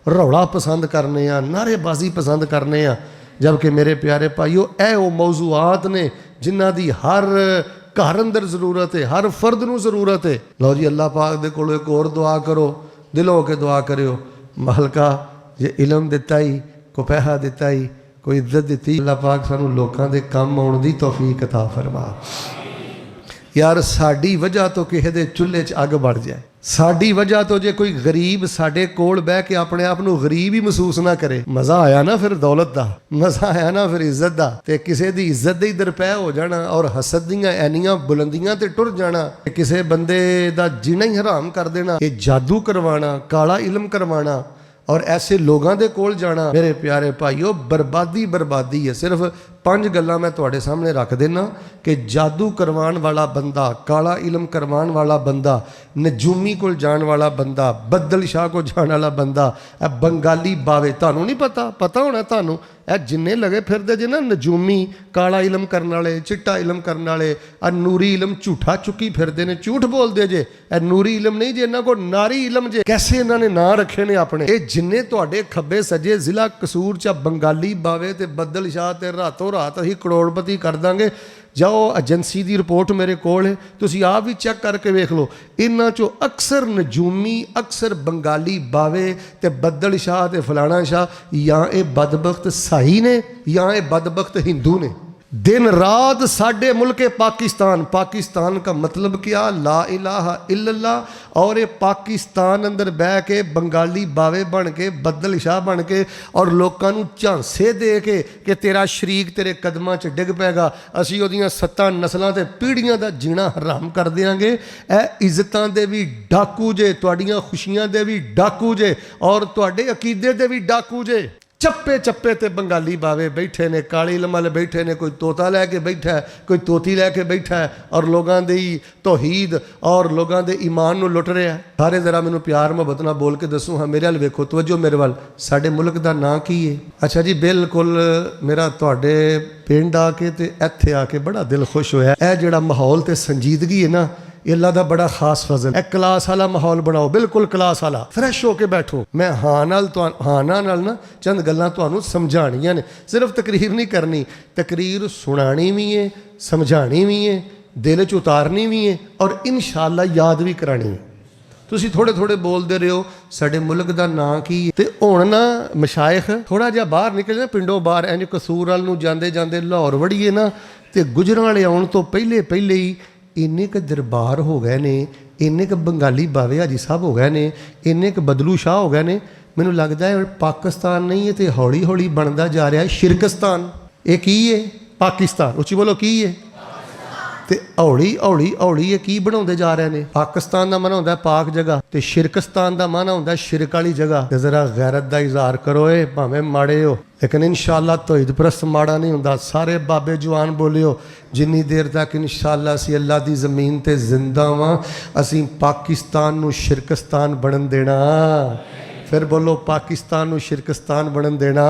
रौला पसंद करने, नारेबाजी पसंद करने, जबकि मेरे प्यारे भाईओ ए वो मौजूआत ने जिन्हां दी हर घर अंदर जरूरत है, हर फर्द नूं जरूरत है। लो जी अल्लाह पाक दे कोलों एक और दुआ करो, दिलों के दुआ करो, महलका जे इलम दिता ही, कोई पैसा दिता ही, कोई इज्जत दी, अल्लाह पाक सानू लोकां दे काम आउण दी तौफीक अता फरमा। यार साडी वजह तो किसी दे चुल्हे च अग बढ़ जाए, साडी वजह तो जे कोई गरीब साडे कोल बह के अपने आप नूं गरीब ही महसूस ना करे, मज़ा आया ना फिर दौलत दा, मज़ा आया ना फिर इज्जत दा। ते किसी दी इज्जत दे दरपै हो जाना और हसद दियां ऐनियां बुलंदियां ते टुर जाना, किसी बंदे दा जीना ही हराम कर देना, ये जादू करवाना, काला इलम करवाना और ऐसे लोगों के कोल जाना, मेरे प्यारे भाईओ बर्बादी बर्बादी है। सिर्फ 5 गल्लां मैं तुहाडे सामने रख देना कि जादू करवाण वाला बंदा, काला इलम करवाण वाला बंदा, नजूमी कोल जाण वाला बंदा, बद्दल शाह को जाण वाला बंदा, बंगाली बावे, तुहानूं नहीं पता, पता होना तुहानूं, जिन्ने लगे फिरदे जे ना नजूमी, काला इलम करने वाले, चिट्टा इलम करने वाले, नूरी इलम झूठा चुकी फिरदे ने, झूठ बोलते जे, नूरी इलम नहीं जे, इन्हां को नारी इलम जे, कैसे इन्हां ने नां रखे ने अपने। ये जिन्ने तुहाडे खब्बे सजे जिला कसूर च बंगाली बावे ते बद्दल शाह ते रातों रात असीं करोड़पति कर दांगे, जाओ एजेंसी की रिपोर्ट मेरे कोल है, तुसीं आप भी चैक करके वेख लो, इन्हां चों अक्सर नजूमी, अक्सर बंगाली बावे ते बद्दल शाह ते फलाना शाह, या ये बदबख्त साही ने या ये बदबख्त हिंदू ने। दिन रात साडे मुल्क पाकिस्तान, पाकिस्तान का मतलब क्या, ला इलाहा इल्लल्लाह, और ये पाकिस्तान अंदर बह के बंगाली बावे बन के, बद्दल शाह बन के और लोगों को झांसे दे के कि तेरा शरीक तेरे कदमां च डिग पैगा, असीं ओहदियां 7 नस्लां ते पीढ़ियां दा जीना हराम कर देंगे। ए इज्जतां दे भी डाकू जे, तुहाडीआं खुशियां दे भी डाकू जे और तुहाडे अकीदे दे भी डाकू जे। चप्पे चप्पे ते बंगाली बावे बैठे ने, काली लमल बैठे ने, कोई तोता लैके बैठा है, कोई तोती लैके बैठा है और लोगों दी तौहीद और लोगों दे ईमान नूं लुट रहा है। सारे जरा मैनूं प्यार मुहब्बत नाल बोल के दसो, हाँ मेरे वाल वेखो, तवज्जो मेरे वाल, साडे मुल्क दा नां की है? अच्छा जी बिल्कुल, मेरा तुहाडे पिंड आके ते इत्थे आके बड़ा दिल खुश होया। यह जिहड़ा माहौल ते संजीदगी है ना, अल्लाह का बड़ा खास फजल है। क्लास वाला माहौल बनाओ, बिल्कुल क्लास वाला, फ्रैश होके बैठो। मैं हाँ नाल ना चंद गल्लां तुहानूं समझाणियां ने, सिर्फ तकरीर नहीं करनी, तकरीर सुनानी भी है, समझानी भी है, दिल च उतारनी भी है और इंशाअल्लाह याद भी करानी है। तुसीं थोड़े थोड़े बोलते रहो साडे मुल्क का नां की, ते हुण ना मशाइख थोड़ा जिहा बाहर निकल ना, पिंडों बाहर इंज कसूर वाल नूं जांदे जांदे लाहौर वड़ीए ना, ते गुजरां वाले आउण तो पहले पहले ही इन्ने क दरबार हो गए ने, इन्ने क बंगाली बावे हाजी साहब हो गए ने, इन्ने क बदलू शाह हो गए ने। मैनूं लगदा है पाकिस्तान नहीं है, तो हौली हौली बनता जा रहा है शिरकस्तान। ये की है? पाकिस्तान, उच्ची बोलो की है? ते हौली हौली हौली ये की बनाते जा रहे हैं? पाकिस्तान का मन होंदा पाक जगह, तो शिरकस्तान का मन होंदा शिरक वाली जगह। ते जरा गैरत का इजहार करो, भावें माड़े हो, लेकिन इंशाअल्लाह तौहीद परस्त माड़ा नहीं होंदा। सारे बाबे जवान बोलियो, जिन्नी देर तक इंशाअल्लाह असीं अल्लाह की जमीन ते जिंदा वां, असीं पाकिस्तान नूं शिरकस्तान बनन देना। फिर बोलो, पाकिस्तान नूं शिरकस्तान बनन देना।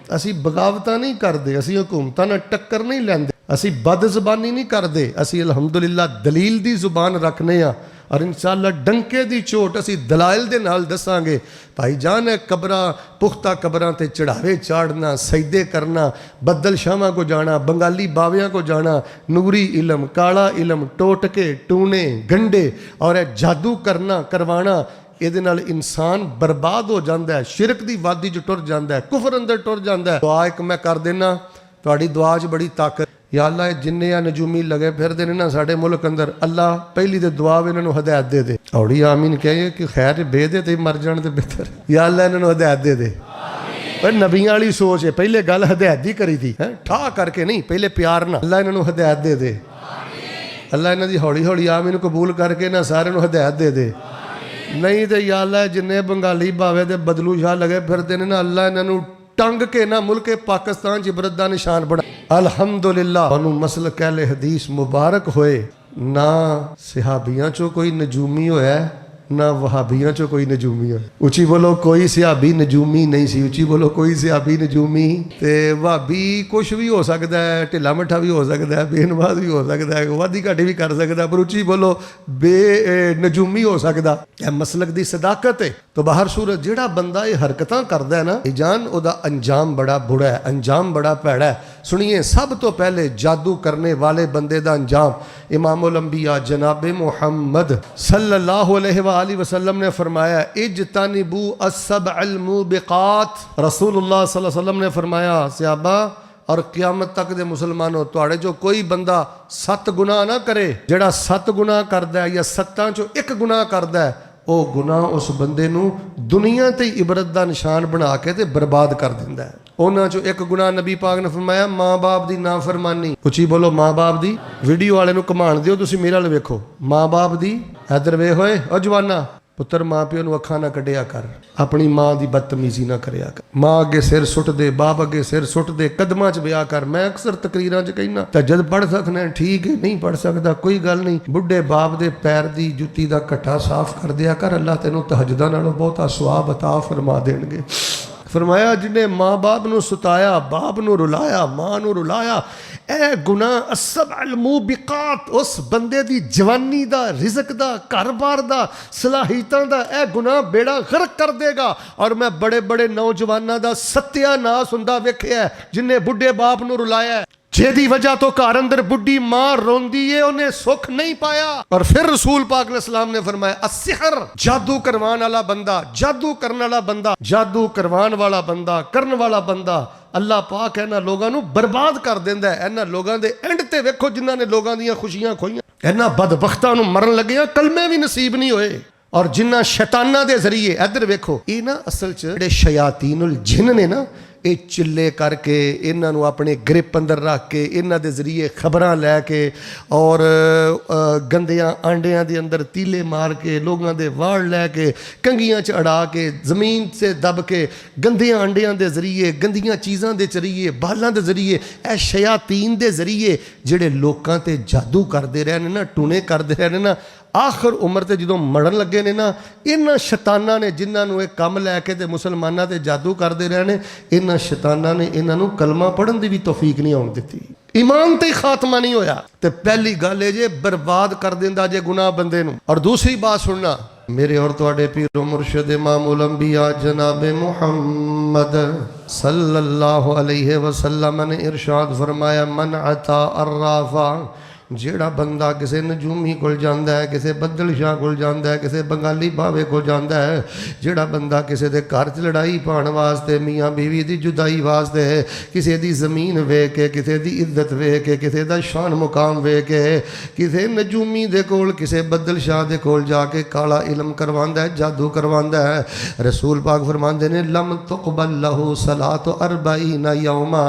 असीं बगावतां नहीं करते, असीं हुकूमतां नाल टक्कर नहीं लैंदे, असीं बद ज़बानी नहीं करते, असीं अलहमदुलिल्लाह दलील दी जुबान रखने आ और इंशाअल्लाह डंके दी चोट असीं दलाइल दे नाल दसांगे। भाई जान है कबरां, पुख्ता कबरां ते चढ़ावे चाड़ना, सजदे करना, बद्दल शाहां को जाना, बंगाली बावियां को जाना, नूरी इलम, काला इलम, टोटके टूने गंडे और जादू करना करवाना, ਇਹਦੇ ਨਾਲ इंसान बर्बाद हो जाता है, शिरक की वादी च टुर जाता है, कुफर अंदर टुर जाता है। दुआ एक मैं कर देना, तुहाडी दुआ च बड़ी ताकत। या अल्लाह जिन्ने आ नजूमी लगे फिरदे ने ना साडे मुल्क अंदर, अल्लाह पहली तो दुआ इन्हां नूं हदायत दे दे। हौली आमीन कहिए कि खैर बेदे ते मर जाण ते बेहतर। या अल्लाह इन्हां नूं हदायत दे दे। पर नबियां वाली सोच है, पहले गल हदायत दी करी थी, ठा करके नहीं, पहले प्यार ना। अल्लाह इन्हां नूं हदायत दे दे। अल्लाह इन्हां दी हौली हौली आमीन कबूल करके ना सारे नूं हदायत दे दे। नहीं तो या अल्लाह जिन्ने बंगाली बावे दे बदलू शाह लगे फिरदे ने ना, अल्लाह इन्हां टंग के ना मुल्क पाकिस्तान च इबरत दा निशान बना। अल्हम्दुलिल्लाह मसलक अहले हदीस मुबारक होए ना, सहाबियां चो कोई नजूमी होया ना वहाबियां चो कोई नजूमी है। उची बोलो कोई सियाबी नजूमी नहीं सी। उची बोलो कोई सियाबी नजूमी। ते वहाबी कुछ भी हो सकता है, ढिला मिठा भी हो सकता है, बेनवाज भी हो सकता है, वादी घाटी भी कर सकता है, पर उची बोलो नजूमी हो सकता है। मसलक दी सदाकत है। तो बाहर सूरत जिहड़ा बंदा ये हरकतां करदा है ना जान, ओदा अंजाम बड़ा बुरा है, अंजाम बड़ा भैड़ा है। सुनिए, सब तो पहले जादू करने वाले बंदे दा अंजाम इमामुल अंबिया जनाब मुहम्मद सल्लल्लाहु अलैहि वसल्लम ने फरमाया, इज्तनिबू अस्सबअल मुबिकात। रसूलुल्लाह सल्लल्लाहु अलैहि वसल्लम ने फरमाया, सहाबा और क़यामत तक दे मुसलमानों, तुहाड़े जो कोई बंदा 7 गुनाह ना करे, जेड़ा 7 गुनाह करदा है या 7 चों 1 गुनाह करदा है, वो गुनाह उस बंदे नू दुनिया ते इबरत दा निशान बना के ते बर्बाद कर दिंदा है। उन्हां चों 1 गुनाह नबी पाक ने फरमाया माँ बाप दी नाफरमानी। उची बोलो माँ बाप दी। वीडियो वाले नू घुमाण दिओ, तुसीं मेरे वाल वेखो। माँ बाप दी इधर वे होए ओ जवाना पुत्र माँ प्यो नू अखां ना कढ़िया कर, अपनी माँ की बदतमीजी ना करिया कर। माँ अगे सिर सुट दे, बाप अगे सिर सुट दे, कदमां च ब्याह कर। मैं अक्सर तकरीरां च कहना तां जद पढ़ सकना ठीक है, नहीं पढ़ सकता कोई गल नहीं। बुढ़े बाप दे पैर दी जुत्ती दा घट्टा साफ कर दिया कर, अल्लाह तैनूं तहज्जुदां नालों बहुता सवाब अता फरमा देणगे। फरमाया जिन्हें माँ बाप नू सुताया, बाप नू रुलाया, माँ नू रुलाया, ए गुनाह अस्सबअल मुबिकात, उस बंदे दी जवानी दा, रिज़क दा, घर बार दा, सलाहियतां दा ए गुनाह बेड़ा गर्क कर देगा। और मैं बड़े बड़े नौजवानों दा सत्यानाश हुंदा वेखिया जिन्हें बुढ़े बाप नू रुलाया, जेदी वजह तो घर अंदर बुढ़ी मां रोंदी है, उन्हें सुख नहीं पाया। और फिर रसूल पाक अलैहिस्सलाम ने फरमाया अस्सिहर, जादू करवान वाला बंदा, जादू करने वाला बंदा, जादू करवान वाला बंदा, करने वाला बंदा, अल्लाह पाक इन्हां लोगों नू बर्बाद कर देंदा है। इन्हां लोगों दे एंड ते वेखो जिन्हां ने लोगों दी खुशियां खोईयां, इन्हां बदबख्तां नू मरन लगे कलमे भी नसीब नहीं होए। और जिन्हां शैतानां दे जरिए इधर वेखो, ये ना असल च जिहड़े शयातीनुल जिन ने ना, ये चिल्ले करके इन्हां नू अपने ग्रिप अंदर रख के इन्हां दे जरिए खबरां लैके और गंदियां आंडियां दे अंदर तीले मार के, लोगों दे वाड़ लैके, कंघियां च अड़ा के, जमीन से दब के, गंदियां आंडियां दे जरिए, गंदियां चीज़ां दे जरिए, बालां दे जरिए, ए शयातीन दे जरिए जिहड़े लोकां ते जादू करदे रहे ने ना, टूने करदे रहे ने ना, आखिर उम्र ते जो मरन लगे ने ना, इन्हां शैतानां ने जिन्हां एक कम लैके ते मुसलमानां ते जादू करते रहे ने, इन्हां शैतानां ने इन्हां कलमा पढ़न की भी तौफीक नहीं आउण दित्ती, ईमान ते खात्मा नहीं होया। ते पहली गल है जे बर्बाद कर दिंदा जे गुनाह बंदे नूं। और दूसरी बात सुनना, मेरे और तुहाडे पीर मुर्शिद इमामुल अंबिया जनाब मुहम्मद सल्लल्लाहु अलैहि वसल्लम ने इरशाद फरमाया, मन अता अर्राफा, जेड़ा बंदा किसी नजूमी को जाता है, किसी बदल शाह को जाता है, किसी बंगाली भावे को जाता है, जेड़ा बंदा किसी के घर च लड़ाई पाने वास्ते, मियाँ बीवी की जुदाई वास्ते, किसी की जमीन वेख के, किसी की इज्जत वेख के, किसी का शान मुकाम वेख के, किसी नजूमी दे कोल, किसी बदल शाह दे कोल जाके काला इलम करवांदा है, जादू करवांदा है। रसूल पाक फरमांदे ने लम तुक़बल लहू सलात अरबाईना यौमा,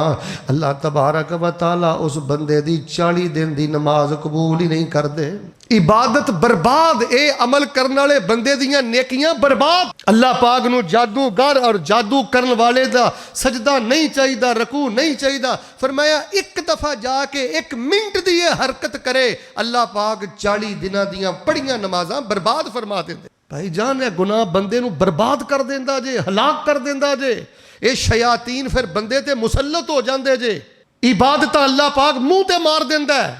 अल्लाह तबारक व तआला उस बंदे दी 40 दिन दी नमाज कबूल ही नहीं करते। इबादत बर्बाद, ए अमल करने वाले बंदे दियां नेकियां बर्बाद। अल्लाह पाक नू जादूगर और जादू करने वाले दा सजदा नहीं चाहिए, रकू नहीं चाहिए। फरमाया एक दफा जाके 1 मिनट दी हरकत करे, अल्लाह पाक 40 दिनां दियां पढ़ियां नमाजां बर्बाद फरमा देंदे। भाई जान है गुनाह बंदे नू बर्बाद कर देंदा जे, हलाक कर देंदा जे। ये शयातीन फिर बंदे ते मुसल्लत हो जांदे जे। इबादत अल्लाह पाक मुंह ते मार देंदा है।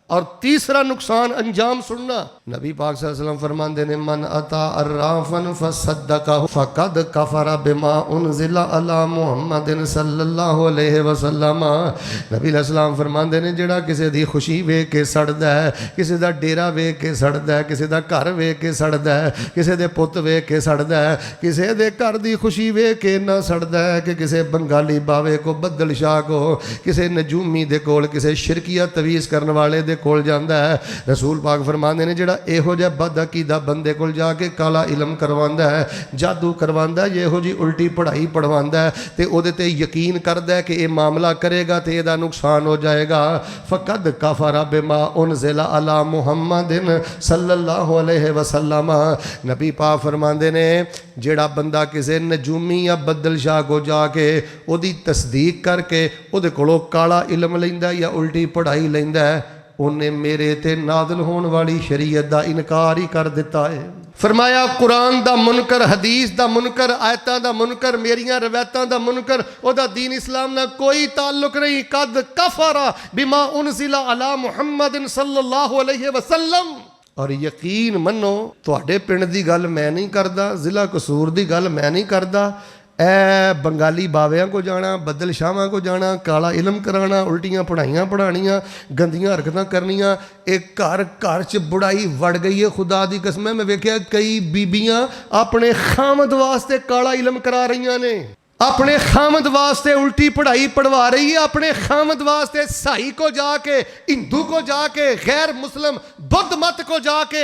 और तीसरा नुकसान अंजाम सुनना, नबी पाक सल्लल्लाहु अलैहि वसल्लम फरमाते हैं मन अता अर्राफन फसद्दक़हु फ़क़द कफ़र बिमा उनज़िला अला मुहम्मदिन सल्लल्लाहु अलैहि वसल्लम। नबी अलैहिस्सलाम फरमाते हैं जेड़ा किसी की खुशी वेख के सड़दा है, किसी का डेरा वेख के सड़दा है, किसी का घर वेख के सड़दा है, किसी के पुत वेख के सड़दा है, किसी के घर की खुशी वेख के ना सड़दा है कि किसी बंगाली बावे को, बदल शाह को, किसी नजूमी दे कोल, किसी शिरकिया तवीज़ करने वाले दे कोल जांदा है। रसूल पाक फरमाते ने जेड़ा इहो जिहा बदअकीदा बंदे कोल जाके काला इलम करवांदा है, जादू करवांदा है, इहो जी उल्टी पढ़ाई पढ़वांदा है ते ओदे ते यकीन करदा है कि ये मामला करेगा तो यदा नुकसान हो जाएगा। फ़क़द कफ़र बिमा उनज़िला अला मुहम्मदिन सल्लल्लाहु अलैहि वसल्लम। नबी पाक फरमाते ने जेड़ा बंदा किसी नजूमी या बदल शाह को जाके ओदी तस्दीक करके ओदे कोलों काला इलम लैंदा या उल्टी पढ़ाई लैंदा है, उन्हें मेरे ते नाज़िल होने वाली शरीयत का इनकार ही कर दिता है। फरमाया कुरान दा मुनकर, हदीस दा मुनकर, आयतां दा मुनकर, मेरियां रवायतां दा मुनकर, ओदा दीन इस्लाम ना कोई ताल्लुक नहीं। कद कफरा बिमा उनजिला अला मुहम्मद सल्लल्लाहु अलैहि वसल्लम। और यकीन मनो, तुहाडे पिंड दी गल मैं नहीं करदा, जिला कसूर दी गल मैं नहीं करदा, ए बंगाली बावियां को जाना, बदल शाहां को जाना, काला इलम कराना, उल्टियां पढ़ाइयां पढ़ानियां, गंदियां हरकतां करनियां, एक घर घर च बुराई वड़ गई है। खुदा दी कसम मैं वेख्या कई बीबियां अपने खामद वास्ते काला इलम करा रही ने, अपने खामद वास्ते उल्टी पढ़ाई पढ़वा रही है, अपने खामद वास्ते साई को जाके, हिंदू को जाके, गैर मुस्लिम बुद्ध मत को जाके,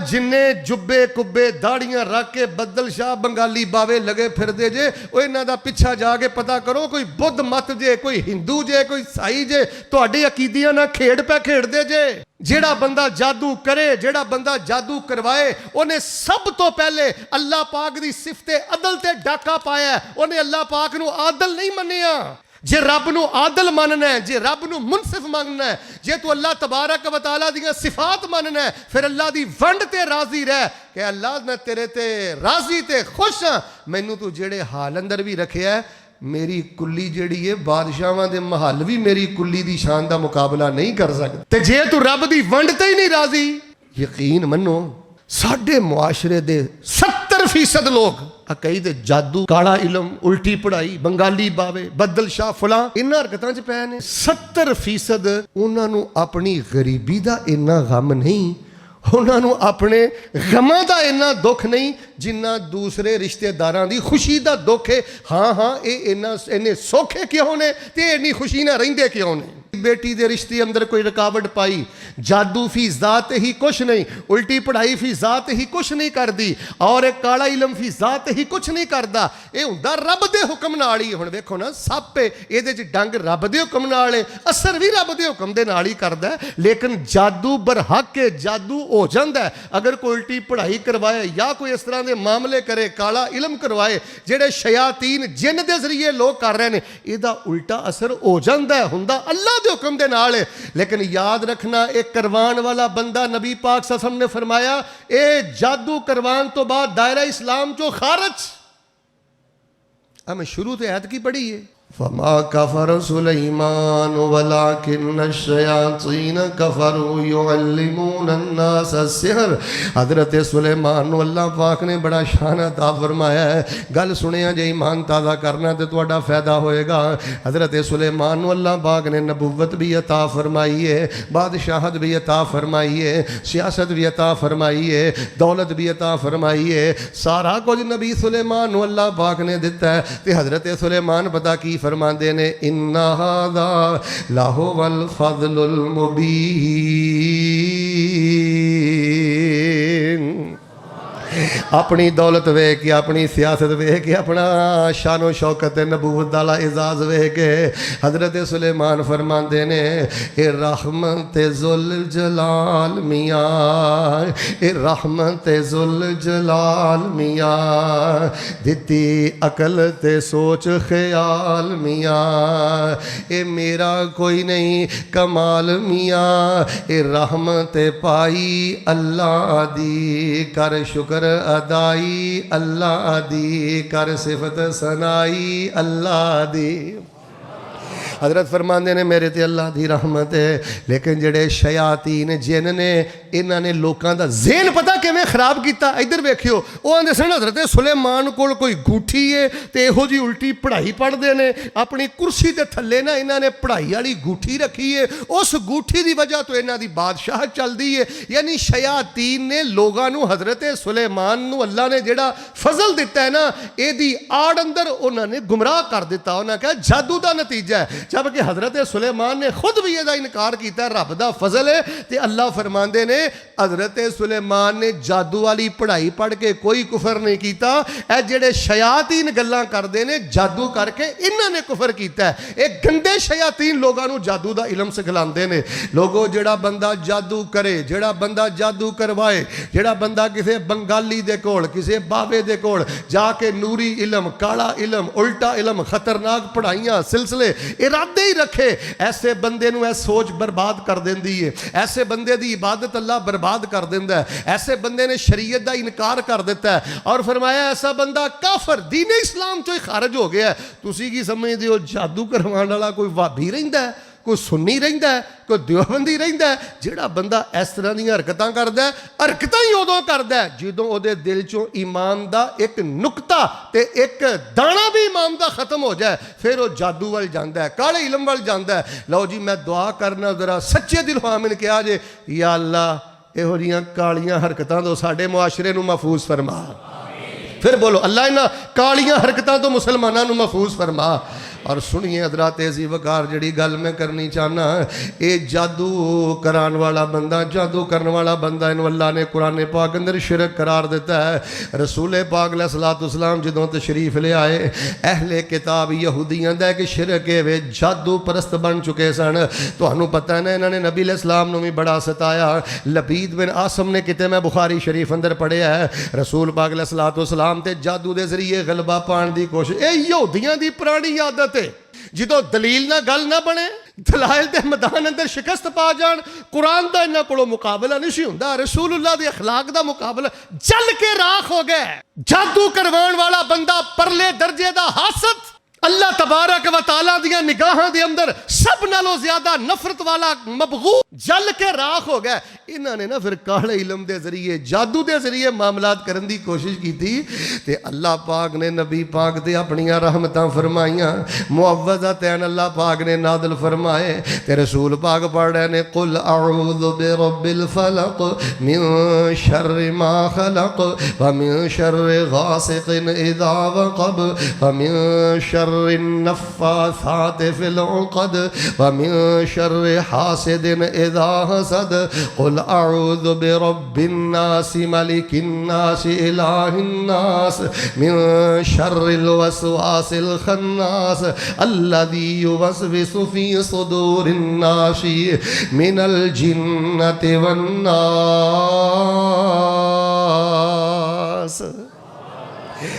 जिन्ने जुब्बे कुब्बे दाड़ियां रख के बदल शाह बंगाली बावे लगे फिरदे जे, वो इन्हां दा पिछा जाके पता करो कोई बुद्ध मत जे, कोई हिंदू जे, कोई साई जे, तुहाडे अकीदियां ना खेड़ पे खेड़दे जे। जेड़ा बंदा जादू करे, जेड़ा बंदा जादू करवाए, उन्हें सब तो पहले अल्लाह पाक दी सिफते अदल ते डाका पाया, उन्हें अल्लाह पाक नू आदल नहीं मन्निया। जे रब नू आदल मनना है, जे रब नू मुनसिफ मनना है, जे तू अल्लाह तबारक व तआला दी सिफात मनना है, फिर अल्लाह दी वंड ते राजी रह कि अल्लाह मैं तेरे ते राजी ते खुश हां। मैनू तू जेड़े हाल अंदर भी रखिया है, मेरी कुल्ली जेड़ी है बादशाहां दे महल भी मेरी कुल्ली दी शान का मुकाबला नहीं कर सकते। ते जे तू रब दी वंड ते ही नहीं राजी, यकीन मनो साडे मुआशरे दे 70% लोग कई दे जादू, काला इलम, उल्टी पढ़ाई, बंगाली बावे, बदल शाह फलां इन्हां हरकतां च पै ने। 70% उन्हां नू अपनी गरीबी दा इन्ना गम नहीं, उन्होंने अपने गमां का इन्ना दुख नहीं जिन्ना दूसरे रिश्तेदारां दी खुशी का दुख है। हाँ हाँ ये इन्ने सौखे क्यों ने ते इन्नी खुशी ना रहिंदे क्यों ने। बेटी दे रिश्ते अंदर कोई रुकावट पाई, जादू फी जात ही कुछ नहीं, उल्टी पढ़ाई फी जात ही कुछ नहीं करती, और एक काला इलम फी जात ही कुछ नहीं करता। ये हुंदा रब दे हुक्म नाल ही। हुण वेखो ना, सप है इहदे च डंग रब दे हुक्म नाल है, असर भी रब दे हुक्म दे नाल ही करदा है। लेकिन जादू बरहक है, जादू हो जाता है अगर कोई उल्टी पढ़ाई करवाए या कोई इस तरह के मामले करे, काला इलम करवाए, जेड़े शयातीन जिन के जरिए लोग कर रहे हैं, इसका उल्टा असर हो जाता है, हुंदा अल्लाह दे हुक्म दे नाल है। लेकिन याद रखना, एक करवान वाला बंदा, नबी पाक सल्लल्लाहु अलैहि वसल्लम ने फरमाया ए जादू करवान तो बाद दायरा इस्लाम चो खारज। मैं शुरू तो ऐत की पढ़ी है, फमा कफर सुलैमान वलाकिन्न शयातीन कफरू युअल्लिमून अन्नास अस्सिहर। हजरत सुलेमान को अल्लाह पाक ने बड़ा शान अता फरमाया है। गल सुनिया जे ईमान ताज़ा करना तो तुहाडा फायदा होएगा। हजरत सुलेमान को अल्लाह पाक ने नबुव्वत भी अता फरमाई है, बादशाहत भी अता फरमाई है, सियासत भी अता फरमाई है, दौलत भी अता फरमाई है। सारा कुछ नबी सुलेमान को अल्लाह पाक ने दिता है। तो हजरत सुलेमान पता की फरमाते ने, इन्ना हादा लाहुवल फज़लुल मुबीन। अपनी दौलत वेख के, अपनी सियासत वेख के, अपना शानो शौकत नबूवत वाला एजाज वेख के हजरत सुलेमान फरमाते ने, ए रहमत जुल जलाल मियाँ, ए रहमत जुल जलाल मियाँ, दिती अकल ते सोच ख्याल मियाँ, ए मेरा कोई नहीं कमाल मियाँ, ए रहमत पाई अल्लाह दी, कर शुक्र अदाई अल्लाह दी, कर सिफत सनाई अल्लाह दी। हजरत फरमाते ने मेरे ते अल्लाह दी रहमत है। लेकिन जेड़े शयातीन जिन ने, इन्हां ने लोगों का ज़हन पता किवें खराब किया। इधर वेखियो, वो आंदे सन हजरत सुलेमान कोल कोई गूठी है तो इहो जी उल्टी पढ़ाई पढ़ते हैं। अपनी कुर्सी के थल्ले ना इन्हां ने पढ़ाई वाली गूठी रखी है, उस गूठी की वजह तो इन्हां दी बादशाह चलती है। यानी शयातीन ने लोगों को हजरत सुलेमान नू अल्लाह ने जेड़ा फजल दिता है ना, इहदी आड़ अंदर उन्होंने गुमराह कर दिता। उन्होंने कहा जादू का नतीजा है, जबकि हजरत सुलेमान ने खुद भी इसका इनकार किया, रब का फजल है। तो अल्लाह फरमाते ने हजरत सुलेमान ने जादू वाली पढ़ाई पढ़ के कोई कुफर नहीं किया। ए जेड़े शयातीन गल्लां करते हैं जादू करके, इन्होंने कुफर किया। एक गंदे शयातीन लोगों को जादू का इलम सिखलाते हैं। लोगों जेड़ा बंदा जादू करे, जेड़ा बंदा जादू करवाए, जेड़ा बंदा किसी बंगाली दे कोल, किसी बाबे दे कोल जाके नूरी इलम, काला इलम, उल्टा इलम, खतरनाक पढ़ाइयां सिलसिले इरादे ही रखे, ऐसे बंदे नूं ऐ सोच बर्बाद कर देंदी है। ऐसे बंदे दी इबादत अल्लाह बर्बाद कर देंदा है। ऐसे बंदे ने शरीयत का इनकार कर दिता है और फरमाया ऐसा बंदा काफर दीन इस्लाम चों ही खारज हो गया। तुसीं की समझदे हो जादू करवाने वाला कोई वाबी रहिंदा है, कोई सुन्नी रहिंदा है, कोई देवबंदी रहिंदा है? जिहड़ा बंदा इस तरह दी हरकतां करदा है, हरकतां ही उदों करदा है जदों उहदे दिल चों ईमान दा एक नुकता ते एक दाना भी ईमान दा खत्म हो जाए, फिर वह जादू वाल जांदा है, काले इलम वाल जांदा है। लो जी मैं दुआ करना जरा सच्चे दिलों आमीन कहा जे, या अल्लाह इहो जिहियां कालियां हरकतां तो साडे मुआशरे नूं महफूज फरमा। फिर बोलो अल्लाह इन्हां कालियां हरकतां तो मुसलमानां नूं महफूज फरमा। और सुनिए हज़रात अज़ीज़ वकार, जिहड़ी गल मैं करनी चाहना, ये जादू करान वाला बंदा, जादू करने वाला बंदा, इन्हूं अल्लाह ने कुरान पाक अंदर शिरक करार दिता है। रसूल पाक अलैहिस्सलाम जदों तशरीफ ले आए, अहले किताब यहूदियां दा कि शिरक वे जादू परस्त बन चुके सन। तुहानूं पता है ना, इन्होंने नबी अलैहिस्सलाम नूं भी बड़ा सताया। लबीद बिन आसम ने किते मैं बुखारी शरीफ अंदर पढ़िया है, रसूल पाक अलैहिस्सलाम ते जादू के जरिए गलबा पाने की कोशिश। ये यहूदियां दी पुरानी आदत, जो दलील ना गल ना बने, दलाइल के मैदान अंदर शिकस्त पा जान, कुरान का इन्हों को मुकाबला नहीं होंदा, रसूलुल्लाह के अखलाक का मुकाबला, जल के राख हो गया। जादू करवाण वाला बंदा परले दर्जे का हासद, अल्लाह तबारक व तआला दियां निगाहां दे अंदर सब नालों ज्यादा नफरत वाला मबगूज, जल के राख हो गया। इन्होंने ना फिर काले इलम के जरिए, जादू के जरिए मामलात करने की कोशिश की थी, ते अल्लाह पाक ने नबी पाक ते अपनियां रहमतां फरमाइयां, मुअव्वज़तैन अल्लाह पाक ने नादल फरमाए, ते रसूल पाक पढ़ रहे ने, कुल अऊज़ु बिरब्बिल फलक मिन शर्रि मा खलक व मिन शर्रि गासिकिन इज़ा वक़ब व मिन शर्रि नफ़्फ़ासाति फ़िल उक़द व मिन शर्रि हासिदिन इज़ा हसद। कुल अऊज़ु बिरब्बिन नास मलिकिन नास इलाहिन नास मिन शर्रिल वसवासिल खन्नास अल्लज़ी युवस्विसु फ़ी सुदूरिन नास मिनल जिन्नति वन नास।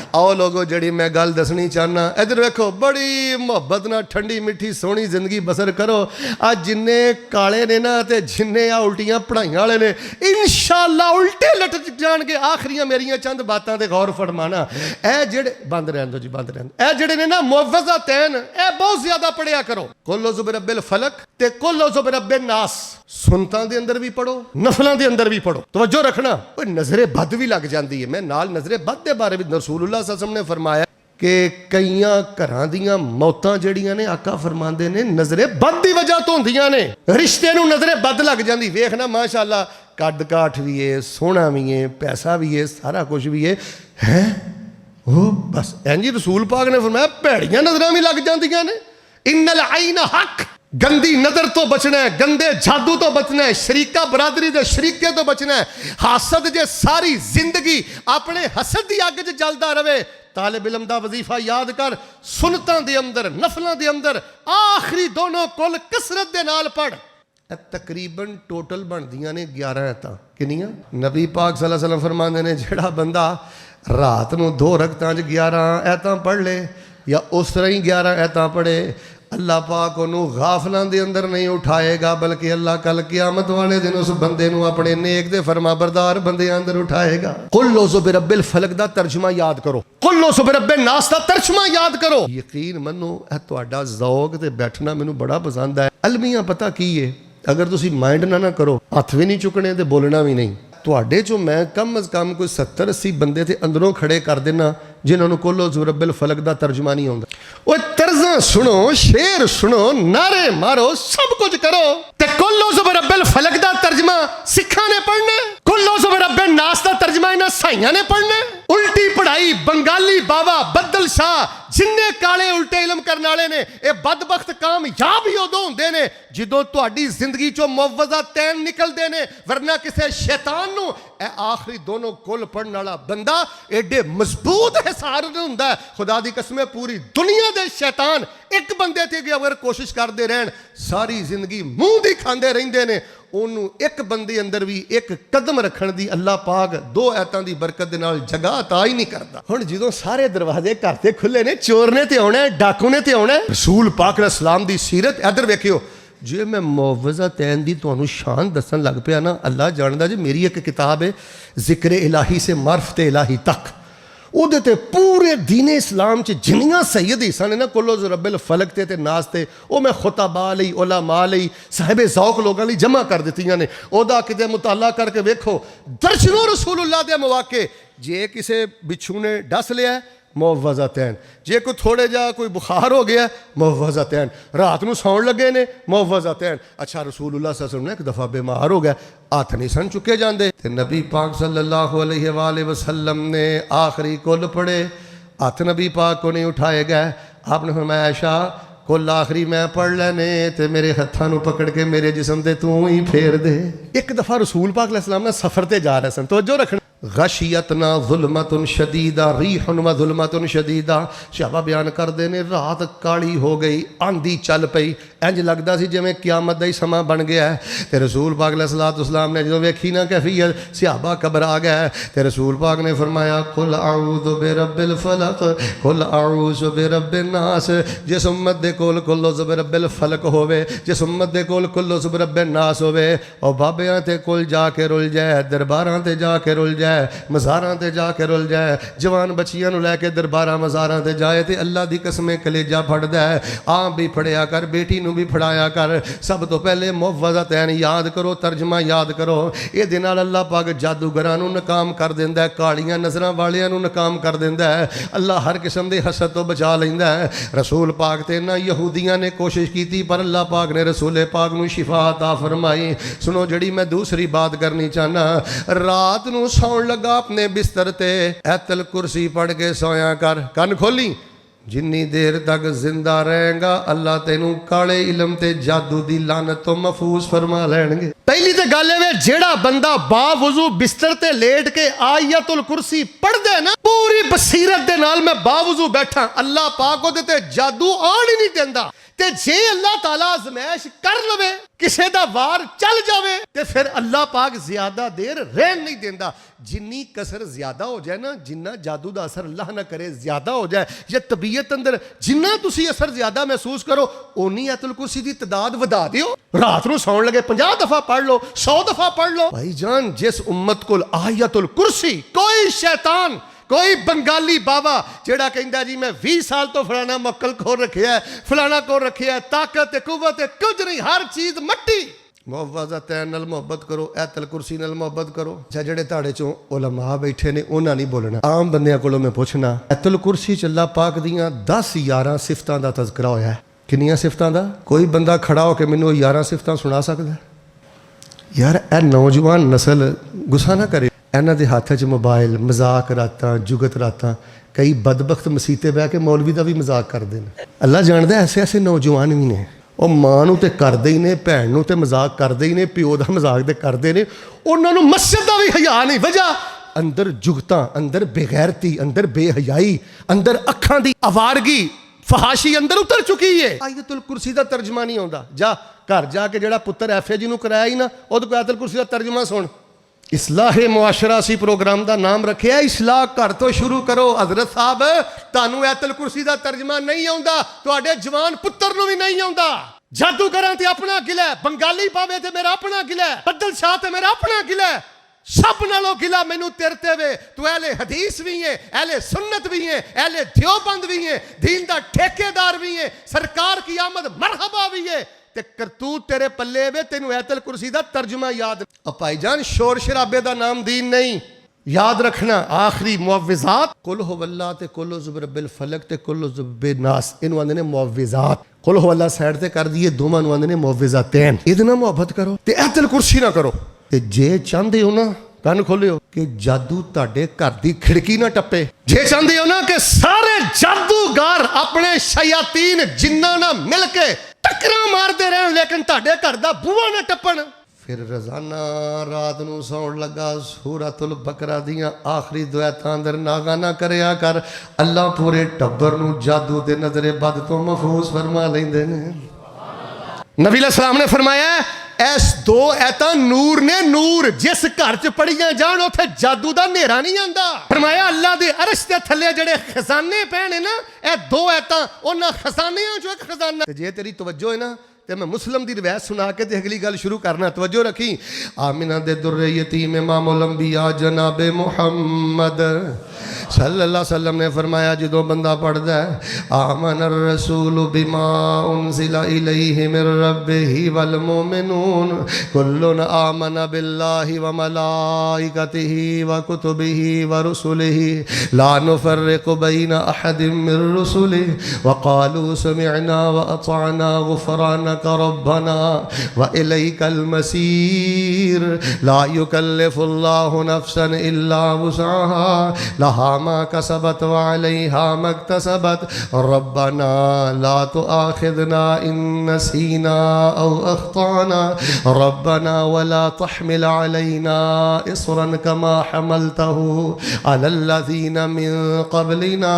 आओ लोगो, जड़ी मैं गल दसनी चाहना, इधर वेखो, बड़ी मुहब्बत ना ठंडी मिठी सोहनी जिंदगी बसर करो। आज जिन्ने काले ने ना ते जिन्ने आ उल्टियां पढ़ाइयां वाले ने, इंशाअल्लाह उल्टे लटक जाणगे। आखिरियां मेरियां चंद बातां ते गौर फरमाना। ए जेड़े बंद रहन दो जी, बंद रहन। ए जेड़े ने ना मुअव्वज़तैन, ए बहुत ज्यादा पढ़िया करो। कुल औज़ु बिरब्बिल फलक ते कुल औज़ु बिरब्बिन नास, सुनतां दे अंदर भी पढ़ो, नफलां दे अंदर भी पढ़ो। तवज्जो रखना, कोई नजरे बद भी लग जाती है। मैं नाल नजरे बद के बारे में रसूलुल्लाह सल्लल्लाहु अलैहि वसल्लम ने फरमाया कि कईयां घरां दियां मौतां जड़ियां ने, आका फरमांदे ने नजरे बद की वजह तो होंदियां ने। रिश्ते नूं नजरे बद लग जाती। वेखना माशाअल्लाह, कद काठ भी है, सोहना भी है, पैसा भी है, सारा कुछ भी है वो बस इंजी रसूल पाक ने फरमाया भैड़ियां नजरां भी लग जांदियां ने। इन्नल आइन हक, गंदी नजर तो बचना है, गंदे जादू तो बचना है, शरीका बरादरी दे शरीके तो बचना है। हासद जे सारी जिंदगी अपने हसद की अग च जलदा रहे। तालिब इल्म दा वजीफा याद कर, सुनतां दे अंदर, नफलां दे अंदर आखिरी दोनों कुल कसरत दे नाल पढ़। तकरीबन टोटल बनदियां ने 11 आयतां। किनियां? नबी पाक सल्लल्लाहु अलैहि वसल्लम फरमांदे ने, जेड़ा बंदा रात नूं 2 रकतां च 11 आयतां पढ़ ले या उस तरह ही 11 आयतां पढ़े, अल्लाह पाक उन्हों गाफलां दे अंदर नहीं उठाएगा, बल्कि अल्लाह कल क़यामत वाले दिन उस बंदे नूं अपने नेक दे फरमाबरदार बंदे अंदर उठाएगा। कुल औज़ु बिरब्बिल फलक दा तर्जुमा याद करो, कुल औज़ु बिरब्बिन नास दा तर्जुमा याद करो। यकीन मनो, यह तुहाडा ज़ौक ते बैठना मैनूं बड़ा पसंद है। अलमियां पता की है, अगर तुसीं माइंड ना करो, हथ भी नहीं चुकने ते बोलना भी नहीं, तुहाडे चों मैं कम अज़ कम कोई 70-80 बंदे ते अंदरों खड़े कर देना जिन्होंने कुल औज़ु बिरब्बिल फलक दा तर्जुमा नहीं आउंदा। ओए तर्ज़ां सुनो, शेर सुनो, नारे मारो, सब कुछ करो, ते कुल औज़ु बिरब्बिल फलक दा तर्जुमा सिखां ने पढ़ना, कुल औज़ु बिरब्बिन नास दा तर्जुमा इन्हां साइयां ने पढ़ना। उल्टी पढ़ाई बंगाली बाबा बदल शाह जिन्ने काले उल्टे इलम करने वाले ने, ये बदबख्त कामयाब ही उदों होंदे ने जदों तुहाडी जिंदगी चों मुअव्वज़तैन निकलदे ने, वरना किसी शैतान नूं ए आखिरी दोनों कुल पढ़ने वाला बंदा एडे मजबूत हिसार हुंदा है। खुदा दी कसम, पूरी दुनिया दे शैतान एक बंदे ते अगर कोशिश करते रहन, सारी जिंदगी मुंह दी खांदे रहिंदे ने, ਉਹਨੂੰ ਇੱਕ ਬੰਦੇ ਅੰਦਰ ਵੀ ਇੱਕ ਕਦਮ ਰੱਖਣ ਦੀ ਅੱਲਾਹ ਪਾਕ 2 ਐਤਾਂ ਦੀ ਬਰਕਤ ਦੇ ਨਾਲ ਜਗ੍ਹਾ ਅਤਾ ਹੀ ਨਹੀਂ ਕਰਦਾ। ਹੁਣ ਜਦੋਂ ਸਾਰੇ ਦਰਵਾਜ਼ੇ ਘਰ ਤੇ ਖੁੱਲੇ ਨੇ, ਚੋਰ ਨੇ ਤੇ ਆਉਣਾ, ਡਾਕੂ ਨੇ ਤੇ ਆਉਣਾ, ਰਸੂਲ ਪਾਕ ਅਲੈਹਿਸ ਸਲਾਮ ਦੀ ਸੀਰਤ ਇੱਧਰ ਵੇਖਿਓ। ਜੇ ਮੈਂ ਮੁਅਵਜ਼ਤੈਨ ਦੀ ਤੁਹਾਨੂੰ ਸ਼ਾਨ ਦੱਸਣ ਲੱਗ ਪਿਆ ਨਾ, ਅੱਲਾਹ ਜਾਣਦਾ ਜੀ ਮੇਰੀ ਇੱਕ ਕਿਤਾਬ ਹੈ ਜ਼ਿਕਰ ਇਲਾਹੀ ਸੇ ਮਾਰਫਤ ਇਲਾਹੀ ਤੱਕ, ਉਹਦੇ ਤੇ ਪੂਰੇ ਦੀਨ ਇਸਲਾਮ 'ਚ ਜਿੰਨੀਆਂ ਸੈਯਦ ਹਿੱਸਾ ਨੇ ਨਾ ਕੁੱਲ ਰੱਬਿਲ ਫਲਕ ਤੇ ਨਾਸ ਤੇ, ਉਹ ਮੈਂ ਖੁਤਬਾ ਲਈ, ਉਲਮਾ ਲਈ, ਸਾਹਿਬ ਜ਼ੌਕ ਲੋਕਾਂ ਲਈ ਜਮ੍ਹਾਂ ਕਰ ਦਿੱਤੀਆਂ ਨੇ। ਉਹਦਾ ਕਿਤੇ ਮੁਤਾਲਾ ਕਰਕੇ ਵੇਖੋ, ਦਰਜਨੋਂ ਰਸੂਲੁल्लाह ਦੇ ਮੌਕੇ। ਜੇ ਕਿਸੇ ਬਿੱਛੂ ਨੇ ਡਸ ਲਿਆ ਮੁਅਵਜ਼ਤੈਨ, ਜੇ ਕੋਈ ਥੋੜੇ ਜਿਹਾ ਕੋਈ ਬੁਖਾਰ ਹੋ ਗਿਆ ਮੁਅਵਜ਼ਤੈਨ, ਰਾਤ ਨੂੰ ਸੌਣ ਲੱਗੇ ਨੇ ਮੁਅਵਜ਼ਤੈਨ। ਅੱਛਾ ਰਸੂਲुल्लाह सल्लल्लाहु अलैहि वसल्लम एक दफ़ा बीमार हो गया, हथ नहीं सन चुके जाते, तो नबी पाक सल्लल्लाहु अलैहि वसल्लम ने आखिरी कुल पढ़े, हथ नबी पाक को नहीं उठाए गए। आपने फरमाया आयशा कुल आखिरी मैं पढ़ लेने ते मेरे हत्थों पकड़ के मेरे जिस्म ते तू ही फेर दे। एक दफ़ा रसूल पाक अलैहिस्सलाम ने सफ़र ते जा रहे सन, तवज्जो रखना, गशियतना ज़ुल्मतुन शदीदा रीहुन व ज़ुल्मतुन शदीदा। शहाबा बयान करते हैं रात काली हो गई, आंधी चल पई, इंज लगता सी जिवें क़यामत दा ही समा बन गया है। तो रसूल पाक अलैहिस्सलाम ने जो वेखी ना कैफियत, सहाबा घबरा गया। तो रसूल पाक ने फरमाया कुल अऊज़ु बिरब्बिल फलक कुल अऊज़ु बिरब्बिन नास। जिस उम्मत दे कोल कुल अऊज़ु बिरब्बिल फलक होवे, जिस उम्मत दे कोल कुल अऊज़ु बिरब्बिन नास होवे, और बाबियां ते कोल जाके रुल जाए, दरबारां ते जाके रुल जाए, मज़ारां ते जाके रुल जाए, जवान बच्चियां नूं लैके दरबारां मज़ारां ते जाए, ते अल्लाह दी कसमें कलेजा फड़दा है। आप भी फड़िया कर, बेटी नूं भी फड़ाया कर। सब तो पहले मुअव्वज़तैन याद करो, तर्जमा याद करो। ये नाल अल्लाह पाक जादूगरां नूं नाकाम कर दिंदा है, कालियां नज़रां वालियां नूं नाकाम कर दिंदा है। अल्लाह हर किस्म दे हसद तो बचा लैंदा है। रसूल पाक ते ना यहूदियां ने कोशिश की, पर अल्लाह पाक ने रसूल पाक नूं शिफा अता फरमाई। सुनो जड़ी मैं दूसरी बात करनी चाहना, रात नूं सौण लगा अपने बिस्तर ते ऐतल कुर्सी पढ़ के सोया कर। कन खोली, जिन्नी देर तक जिंदा रहेगा अल्लाह तेनू काले इलम ते जादू दी लानत तो महफूज फरमा लैणगे। पहली तो गल है, जेड़ा बंदा बावजू बिस्तर ते लेट के आयतुल कुर्सी पढ़ दे ना, पूरी बसीरत दे नाल मैं बावजू बैठा, अल्लाह पाक ओदे ते जादू आण ही नहीं देंदा। ते जे अल्लाह ताला आजमैश कर लवे, किसे दा वार चल जावे, ते फिर अल्लाह पाक ज्यादा देर रहन नहीं देंदा। जिन्नी कसर ज्यादा हो जाए ना, जिन्ना जादू दा असर अल्लाह ना करे ज्यादा हो जाए, या तबीयत अंदर जिन्ना तुसी असर ज्यादा महसूस करो, ओनी आयतुल कुर्सी दी तादाद वधा दियो। रात नूं सौण लगे 50 दफा पढ़ लो, 100 दफा पढ़ लो। भाईजान जिस उम्मत कोल आयतुल कुर्सी, कोई शैतान, कोई बंगाली बाबा जेड़ा कहंदा जी मैं 20 साल तो फलाना मक्कल खोर रखिया है, फलाना खोर रखिया है, ताकत कुव्वत कुछ नहीं, हर चीज मट्टी। मुअव्वज़तैन नाल मोहब्बत करो, ऐतल कुर्सी नाल मोहब्बत करो। अच्छा जेड़े ताड़े चों उलमा बैठे ने उन्हां नहीं बोलना, आम बंदियां कोलों मैं पुछना, ऐतल कुर्सी च अल्लाह पाक दियां 10-11 सिफतां दा तज़किरा होया है। किन्नियां सिफतां दा? कोई बंदा खड़ा होकर मैनूं 11 सिफतां सुना सकदा? यार ए नौजवान नस्ल गुस्सा ना करे, इन्हां दे हत्थ च मोबाइल, मजाक रातां, जुगत रातां, कई बदबख्त मसीते बह के मौलवी का भी मजाक करते हैं। अल्लाह जानता ऐसे ऐसे नौजवान भी ने, वह मां नूं ते करदे ही ने, भैन नूं ते मजाक करदे ही ने, प्यो दा मजाक ते करदे ने, उन्हां नूं मस्जिद दा भी हया नहीं। वजह अंदर जुगतां, अंदर बेगैरती, अंदर बेहयाई, अंदर अखां दी आवारगी, फहाशी अंदर उतर चुकी है। आयतुल कुर्सी का तर्जमा नहीं आउंदा, जा घर जाके जेड़ा पुत्र FA जी नूं कराया ही ना, उहदे कोल आयतुल कुर्सी का तर्जमा सुन। इस्लाहे मुआशरा सी प्रोग्राम का नाम रखे, इस्लाह घर तो शुरू करो। हजरत साहब तुहानूं आयतुल कुर्सी का तर्जमा नहीं आउंदा, तुहाडे जवान पुत्र नूं भी नहीं आउंदा। जादूगरां ते अपना गिला है, बंगाली पावे ते मेरा अपना गिला है, बदल शाह ते मेरा अपना गिला है, सब नालों गिला मैनू तेरे ते वे। तू अहले हदीस भी है, अहले सुन्नत भी है, अहले देवबंद भी है, दीन दा ठेकेदार भी है, सरकार की आमद मरहबा भी है, ते करतूत तेरे पल्ले वे, तेनू आयतुल कुर्सी दा तर्जुमा याद। भाईजान शोर शराबे दा नाम दीन नहीं, याद रखना। आखिरी मुअव्विज़ात कुल हुवल्लाह ते कुल उज़ु बिरब्बिल फलक ते कुल उज़ु बिन्नास, इनू आंदे ने मुअव्विज़ात। कुल हुवल्लाह साइड ते कर दिए, दोवां नू आंदे ने मुअव्विज़ातैन। इहदे नाल मुहब्बत करो ते आयतुल कुर्सी ना करो। ते जे चाहते हो ना, कन खोलियो कि जादू तुहाडे घर दी खिड़की ना टप्पे, जे चाहते हो ना कि सारे जादूगर अपने शयातीन जिन्ना ना मिल के टक्करां मारते रहन, लेकिन तुहाडे घर दा बूहा ना टप्पण, फिर रोजाना रात नूं सौण लगा सूरतुल बकरा दियां आखिरी दुआतां अंदर नागाना करया कर। अल्लाह पूरे टब्बर नूं जादू दे नजरे बद तो महफूज फरमा लैंदे ने। नबी अलैहि सलाम ने फरमाया इस दो ऐतां नूर ने नूर, जिस घर च पढ़ियां जान उत्थे जादू दा नेरा नहीं आंदा। फरमाया अल्लाह दे अरश दे थल्ले जेड़े खजाने पे ने ना, ए दो ऐतां उन्हां खजानियां चों एक खजाना। ते जे तेरी तवज्जो है ना ते मैं मुस्लिम दी रिवायत सुना के ते अगली गल शुरू करना। तवज्जो रखी। आमिना दे दुर्रे यतीम इमामुल अंबिया जनाबे मुहम्मद सल्लल्लाहु अलैहि वसल्लम ने फरमाया, जो बंदा पढ़ता है आमन रसूल बिमा उनज़िला इलैहि मिर रब्बिही वल मोमिनून कुल्लुन आमन बिल्लाहि व मलाइकतिही व कुतुबिही व रुसुलिही ला नुफर्रिकु बैन अहदिम मिर रुसुलिही व क़ालू समिअना व अतअना गुफ़रानक रब्बना व इलैकल मसीर ला युकल्लिफुल्लाहु नफ्सन इल्ला वुसअहा लहा मा कसबत व अलैहा मक्तसबत रब्बना ला तुआखिज़ना इन नसीना औ अख्ताना रब्बना वला तहमिल अलैना इसरन कमा हमलतहु अलल्लज़ीना मिन क़ब्लिना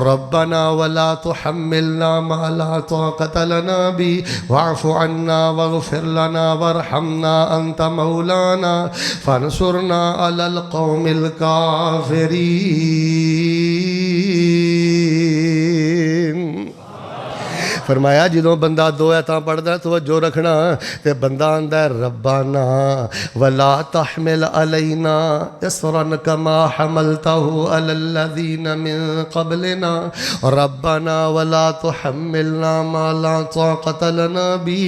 रब्बना वला तुहम्मिलना मा ला ताक़त लना बि वाफ़ु अन्ना वग़फ़िर लना वरहमना अंत मौलाना फंसुरना अलल क़ौमिल काफ़िरीन। फरमाया जो बंदा दो ऐतां पढ़दा तवज्जो रखना ते बंदा आंदा रब्बाना वला तहमिल अलैना इसरन कमा हमलतहु अलल्लज़ीना मिन क़ब्लिना रब्बाना वला तुहम्मिलना मा ला ताक़त लना बि।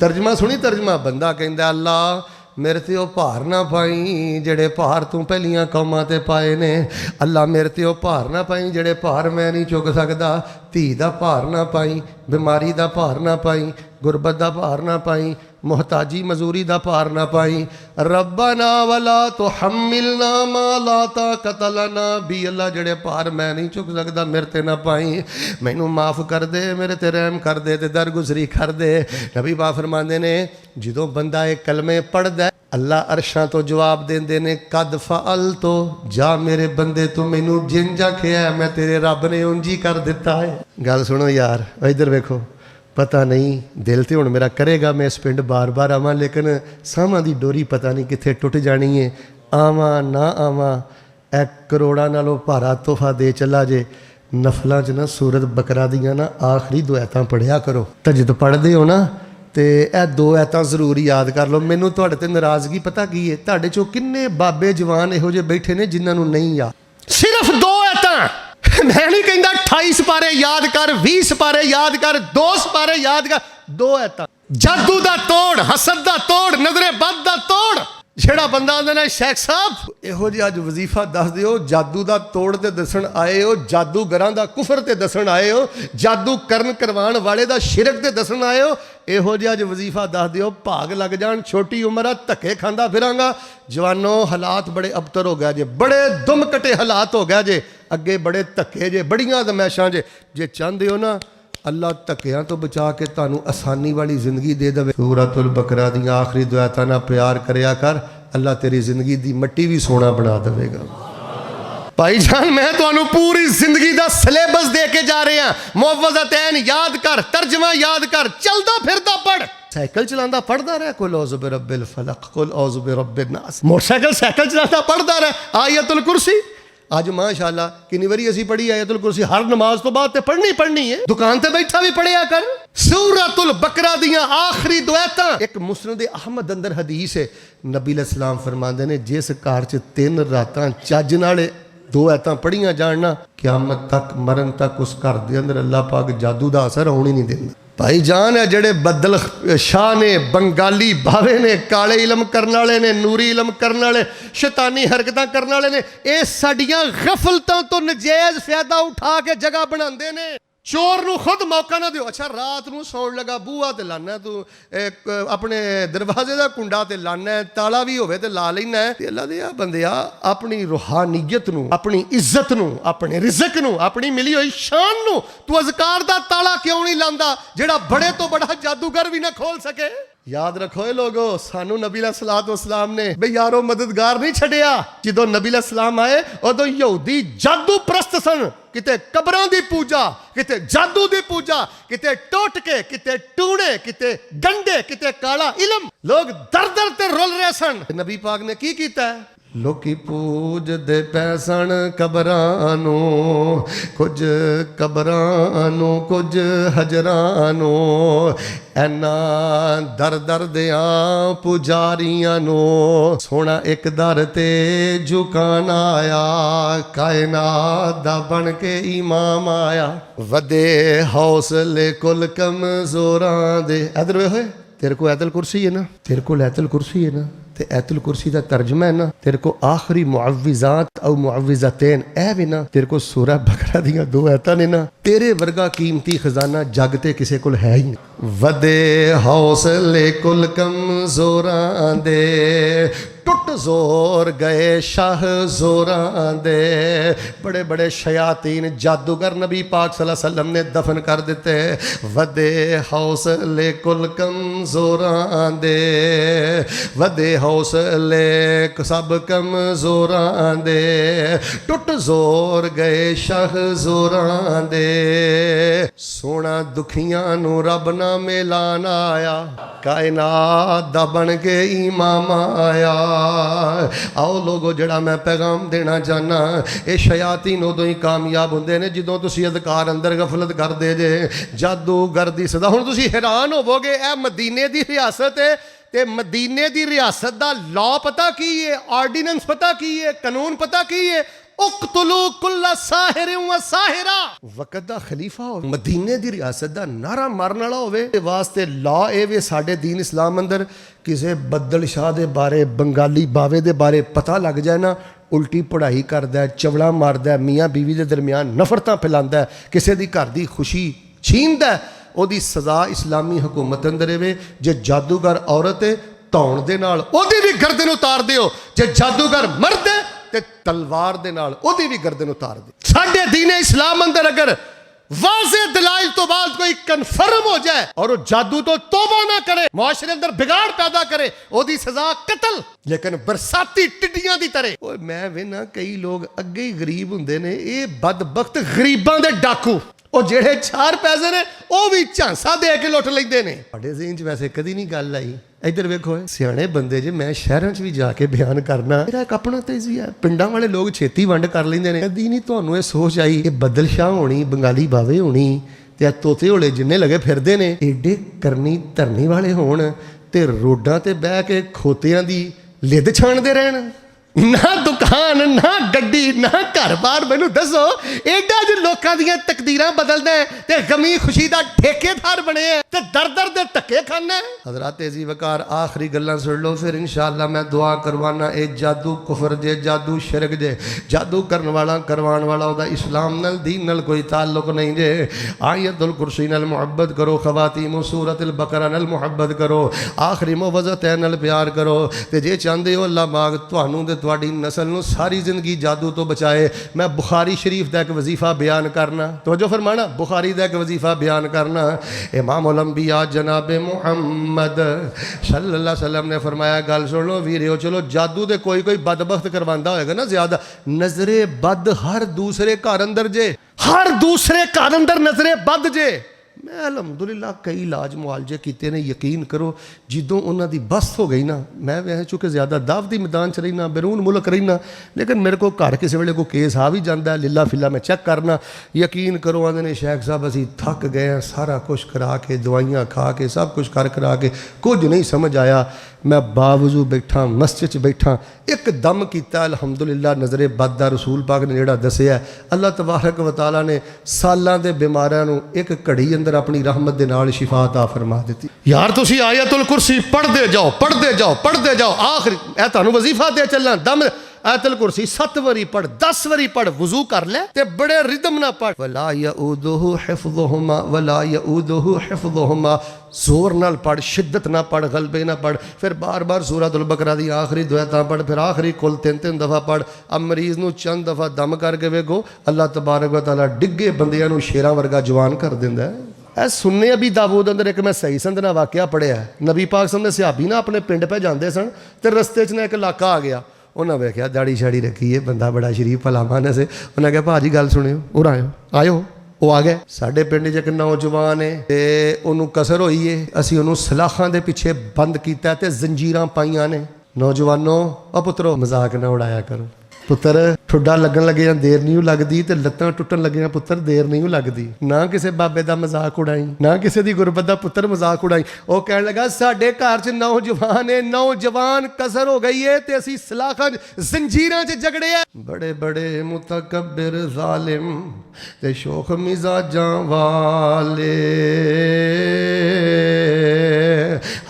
तर्जमा सुनी तर्जमा। बंदा कहंदा अल्लाह मेरे ते वो भार ना पाई जेड़े भार तू पहलियां कौमां ते पाए ने। अल्लाह मेरे ते वो भार ना पाई जेड़े भार मैं नहीं चुक सकदा। धी दा भार ना पाई, बीमारी दा भार ना पाई, गुरबत दा भार ना पाई, मोहताजी मजूरी दा भार ना पाई। रब्बना वला तुहम्मिलना मा ला ताक़त लना बि। अल्लाह जेड़े भार मैं नहीं चुक सकदा मेरे ते ना पाई। मैनू माफ़ कर दे, मेरे ते रहम कर दे ते दरगुजरी कर दे। नबी पाक फरमांदे ने जो बंदा ये कलमे पढ़दा अल्लाह अरशां तो जवाब देंदे ने कद फअल तो जा मेरे बंदे तू मैनू जिंज आखिया मैं तेरे रब ने उंज ही कर दिता है। गल सुनो यार, इधर वेखो। पता नहीं दिल तो हुण मेरा करेगा मैं इस पिंड बार बार आवां, लेकिन साहां दी डोरी पता नहीं कित्थे टुट जानी है। आवां ना आवां ए करोड़ां नालों भारा तोहफा दे चला जे। नफलों च ना सूरत बकरा दियां ना आखिरी दो ऐतां पढ़िया करो। तो जदों पढ़दे हो ना तो यह दो ऐतां जरूर याद कर लो। मैनू तुहाडे ते नाराज़गी पता की है, तुहाडे चों किन्ने बाबे जवान इहो जे बैठे ने जिन्हां नूं नहीं याद। सिर्फ दो ऐतां, मैं नहीं कहंदा 28 पारे याद कर, 20 पारे याद कर, 2 पारे याद कर। दो ऐतां जादू दा तोड़, हसद दा तोड़, नजरे बद दा तोड़। जेड़ा बंदा आंदा ना शेख साहब इहो जिहा अज वजीफा दस दिओ, जादू दा तोड़ ते दसन आए हो, जादूगरां दा कुफर ते दसन आए हो, जादू करन करवाण वाले दा शिरक ते दसन आए हो। इहो जिहा अज वजीफा दस दिओ, भाग लग जाण। छोटी उम्र आ, धक्के खांदा फिरांगा। जवानों हालात बड़े अबतर हो गए जे, बड़े दुम कटे हालात हो गए जे, अगे बड़े धक्के जे, बड़ियां दमैशां जे। जे चाहते हो ना अल्लाह धक्कियां तो बचा के तुहानू आसानी वाली जिंदगी दे देवे। सूरतुल बकरा दी आखिरी दो आयतां नाल प्यार करया कर, अल्लाह तेरी जिंदगी दी मट्टी भी सोना बना देवेगा। भाईजान मैं तुहानू पूरी जिंदगी दा सिलेबस दे के जा रहे हैं। मुअव्वज़तैन याद कर, तर्जमा याद कर, चलदा फिरदा पढ़। साइकिल चलांदा पढ़दा रह, कुल औज़ु बिरब्बिल फलक, कुल औज़ु बिरब्बिन नास। मोटरसाइकिल साइकिल चलांदा पढ़दा रह। आयतुल कुर्सी अज माशाअल्लाह कितनी बारी असी पढ़ी आयतुल कुर्सी, हर नमाज तो बाद पढ़नी है। दुकान ते बैठा भी पढ़िया कर। सूरतुल बकरा दियां आखिरी दो आयतां। एक मुस्नद अहमद अंदर हदीस है, नबी अलैहिस्सलाम फरमांदे ने जिस घर च 3 रातां चज नाल दो आयतां पढ़ियां जाण, क़यामत तक मरण तक उस घर दे अंदर अल्लाह पाक जादू दा असर होण ही नहीं देंदा। भाई जान है जड़े बदल शाह ने, बंगाली भावे ने, काले इलम करने वाले ने, नूरी इलम करने वाले, शैतानी हरकतां करने वाले ने, ये साडियां गफलतां तो नजायज़ फायदा उठा के जगह बनाते ने। चोर नूं खुद मौका ना दिओ। अच्छा रात नूं सौण लगा बूहा ते लाना, तू अपने दरवाजे का कुंडा ते लाना, ताला भी होवे ते ला लेना है। अल्लाह दे बंदिया अपनी रूहानीयत नूं, अपनी इज्जत नूं, अपने रिज़क नूं, अपनी मिली हुई शान नूं तू अज़कार दा ताला क्यों नहीं लांदा, जेड़ा बड़े तो बड़ा जादूगर भी ना खोल सके। याद रखो ये लोगो, सानू नबी अलैहिस्सलातु वस्सलाम ने बे यारो मददगार नहीं छड़िया। जो नबी अलैहिस्सलाम आए उदों यहूदी जादू प्रस्त सन, किते कबरां दी पूजा, किते जादू दी पूजा, किते टोटके, किते टूणे, किते गंडे, किते काला इलम, लोग दर दर ते रोल रहे सन। नबी पाक ने की कीता है? लोकी पूजदे पैसन कबरां नूं, कुछ कबरां नूं कुछ हजरां नूं, ऐना दर दर दियां पुजारियां नूं सोना एक दर ते झुकाना आया, कायनात दा बन के इमाम आया, वदे हौसले कुल कमजोरां दे। इधर वे होए, तेरे को ऐतल कुर्सी है ना, तेरे को ऐतल कुर्सी है ना, ते ऐतुल कुर्सी का तर्जमा है ना, तेरे को आखिरी मुअव्विज़ात और मुअव्विज़तैन ऐ भी ना, तेरे को सूरह बकरा दियां 2 ऐतां ने ना, तेरे वर्गा कीमती खजाना जग ते किसे कोल है ही नहीं। वदे हौसले कुल कमज़ोरां दे, टुट जोर गए शाह जोरां दे। बड़े बड़े शयातीन जादूगर नबी पाक सल्लल्लाहु अलैहि वसल्लम ने दफन कर दिते। वदे हौसले कुल कमज़ोरां दे, वदे हौसले सब कमज़ोरां दे, टुट जोर गए शाह जोरां दे। सोना दुखियां नू रब ना मिलान आया, कायनात दा बन के इमाम आया। आओ लोगो, जड़ा मैं पैगाम देना चाहना, ये शयातीन उदों ही कामयाब होंदे ने जदों तुसीं अदकार अंदर गफलत कर दे जे। जादूगर दी सदा हुण तुसीं हैरान होवोगे, ए मदीने दी रियासत है ते मदीने दी रियासत दा लॉ पता की है, ऑर्डिनेंस पता की है, कानून पता की है, उक्तुलू कुल्ला साहिर व साहिरा। वक़्त दा खलीफा हो, मदीने दी रियासत दा नारा मारन वाला होवे, वास्ते लॉ ए वे साडे दीन इस्लाम अंदर किसे बद्दल शाह दे बारे, बंगाली बावे दे बारे पता लग जाए ना, उल्टी पढ़ाई करदा है, चवड़ा मारदा है, मियाँ बीवी दे दरमियान नफरतां फैलांदा है, किसे दी घर दी खुशी छीनदा है, ओदी सज़ा इस्लामी हुकूमत अंदर वे। जे जादूगर औरत है धौण दे नाल ओदी भी गर्दन उतार दिओ, जे जादूगर मर्द है ते तलवार दे नाल ओदी भी गर्दन उतार दे। साडे दीने इस्लाम अंदर अगर वाज़े दलाइल तो बाद कोई कन्फर्म हो जाए और वो जादू तो तौबा ना करे, मुआशरे अंदर बिगाड़ पैदा करे, ओदी सजा कत्ल। लेकिन बरसाती टिड्डियां दी तरह ओए मैं वेना कई लोग अगे ही गरीब हुंदे ने, ये बदबख्त गरीबां दे डाकू, और जेड़े 4 पैसे ने वो भी झांसा दे के लुट लेंदे ने। साडे ज़हन च वैसे कदी नहीं गल आई। इधर वेखो सियाने बंदे जे, मैं शहरों भी जाके बयान करना, मेरा एक अपना तेजी है। पिंडां वाले लोग छेती वंड कर लेंदे ने, कदी नहीं तुहानूं ये सोच आई कि बदल शाह होनी, बंगाली बावे होनी ते तोते होले जिन्ने लगे फिरदे ने, एडे करनी धरनी वाले होण ते रोडां ते बह के खोतियां दी लिद छाणदे रहण। ना दुकान, ना गड्डी, ना घर बार। मैनू दसो एडा जो लोगों दी तकदीरां बदलदा है ते गमी खुशी दा ठेकेदार बने ते दर दर दे धक्के खाना है। हज़रात तेजी वकार आखिरी गल्लां सुन लो, फिर इंशाअल्लाह मैं दुआ करवाना। ए जादू कुफर जे, जादू शिरक जे, जादू करन वाला करवाण वाला ओदा इस्लाम नाल दीन नाल कोई ताल्लुक नहीं जे। आयतुल कुर्सी नाल मुहब्बत करो, खवातीम सूरतुल बकरा नाल मुहब्बत करो, आखिरी मुवज़्ज़तैन नाल प्यार करो। ते जे चाहते हो अल्लाह पाक तुहानूं ते तुहाडी नस्ल नूं सारी जिंदगी जादू तो बचाए, मैं बुखारी शरीफ का एक वजीफा बयान करना। तो जो फरमाना बुखारी का एक वजीफा बयान करना। इमामुल अंबिया जनाब मुहम्मद सल्लल्लाहु अलैहि वसल्लम ने फरमाया, गल सुन लो वीरो, चलो जादू दे कोई कोई बदबख्त करवांदा होएगा ना ज्यादा, नजरे बद हर दूसरे घर अंदर जे, हर दूसरे घर अंदर नजरे बद जे। मैं अलहमदुलिल्लाह कई इलाज मुआलजे किए ने, यकीन करो जिदों उन्होंने बस हो गई ना, मैं वैसे चूँकि ज़्यादा दावती मैदान च रहीना, बैरून मुल्क रहीना, लेकिन मेरे को घर किसी वेले को केस आ भी जाता है, लीला फिला मैं चेक करना, यकीन करो आते ने शेख साहब असी थक गए हैं, सारा कुछ करा के दवाइयाँ खा के सब कुछ कर करा के कुछ नहीं समझ आया। मैं बावजू बैठा मस्जिद च बैठा, एक दम किया अलहमदुलिल्लाह, नज़रे बद दा रसूल पाक ने जिहड़ा दसिया, अल्लाह तबारक व तआला ने सालां दे बीमारियां नूं एक घड़ी अंदर अपनी रहमत दे नाल शिफा अता फरमा दी। यार तुसीं आयतुल कुर्सी पढ़दे जाओ, पढ़दे जाओ, पढ़दे जाओ, आखिर ए तुहानूं वजीफा दे चलना, दम आयतुल कुर्सी 7 वारी पढ़, 10 वारी पढ़, वजू कर ले ते बड़े रिदम ना पढ़। वला यऊदुहु हिफ्ज़ुहुमा, वला यऊदुहु हिफ्ज़ुहुमा, जोर नाल पढ़, शिद्दत ना पढ़, गलबे ना पढ़। फिर बार बार सूरतुल बकरा दी आखिरी दुआतां पढ़, फिर आखिरी कुल 3-3 दफ़ा पढ़। अब मरीज़ नूं चंद दफ़ा दम करके वेखो, अल्लाह तबारक व तआला डिगे बंदियां नूं शेरां वर्गा जवान कर दिंदा है। ਇਹ ਸੁਣਨੇ ਅਬੀ ਦਾਊਦ ਅੰਦਰ ਇੱਕ ਮੈਂ ਸਹੀ ਸੰਦ ਨਾਲ ਵਾਕਿਆ ਪੜਿਆ। ਨਬੀ ਪਾਕ ਸਾਹਿਬ ਦੇ ਸਿਹਾਬੀ ਨਾ ਆਪਣੇ ਪਿੰਡ ਪੈ ਜਾਂਦੇ ਸਨ ਤੇ ਰਸਤੇ 'ਚ ਨਾ ਇੱਕ ਇਲਾਕਾ ਆ ਗਿਆ। ਉਹਨਾਂ ਵੇਖਿਆ ਦਾੜੀ ਛਾੜੀ ਰੱਖੀ ਹੈ, ਬੰਦਾ ਬੜਾ ਸ਼ਰੀਫ ਭਲਾ ਮਾਨਸ ਹੈ। ਉਹਨਾਂ ਕਿਹਾ ਭਾਜੀ ਗੱਲ ਸੁਣਿਓ, ਉਰ ਆਇਓ ਆਇਓ। ਉਹ ਆ ਗਏ। ਸਾਡੇ ਪਿੰਡ 'ਚ ਇੱਕ ਨੌਜਵਾਨ ਹੈ ਤੇ ਉਹਨੂੰ ਕਸਰ ਹੋਈ ਹੈ, ਅਸੀਂ ਉਹਨੂੰ ਸਲਾਖਾਂ ਦੇ ਪਿੱਛੇ ਬੰਦ ਕੀਤਾ ਤੇ ਜ਼ੰਜੀਰਾਂ ਪਾਈਆਂ ਨੇ। ਨੌਜਵਾਨੋ ਉਹ ਪੁੱਤਰੋ ਮਜ਼ਾਕ ਨਾ ਉਡਾਇਆ ਕਰੋ। ਪੁੱਤਰ ਠੁੱਡਾ ਲੱਗਣ ਲੱਗੇ ਜਾਂ ਦੇਰ ਨਹੀਂ ਲੱਗਦੀ ਤੇ ਲੱਤਾਂ ਟੁੱਟਣ ਲੱਗੀਆਂ ਪੁੱਤਰ ਦੇਰ ਨਹੀਂ ਲੱਗਦੀ। ਨਾ ਕਿਸੇ ਬਾਬੇ ਦਾ ਮਜ਼ਾਕ ਉਡਾਈ, ਨਾ ਕਿਸੇ ਦੀ ਗੁਰਬਤ ਦਾ ਪੁੱਤਰ ਮਜ਼ਾਕ ਉਡਾਈ। ਉਹ ਕਹਿਣ ਲੱਗਾ ਸਾਡੇ ਘਰ 'ਚ ਨੌਜਵਾਨ ਹੈ, ਨੌਜਵਾਨ ਕਸਰ ਹੋ ਗਈ ਹੈ ਤੇ ਅਸੀਂ ਸਲਾਖਾਂ ਜ਼ੰਜੀਰਾਂ 'ਚ ਜਗੜੇ ਆ। ਬੜੇ ਬੜੇ ਮੁਤਕਬਰ ਜ਼ਾਲਿਮ ਤੇ ਸ਼ੋਖ ਮਿਜ਼ਾਜਾਂ ਵਾਲੇ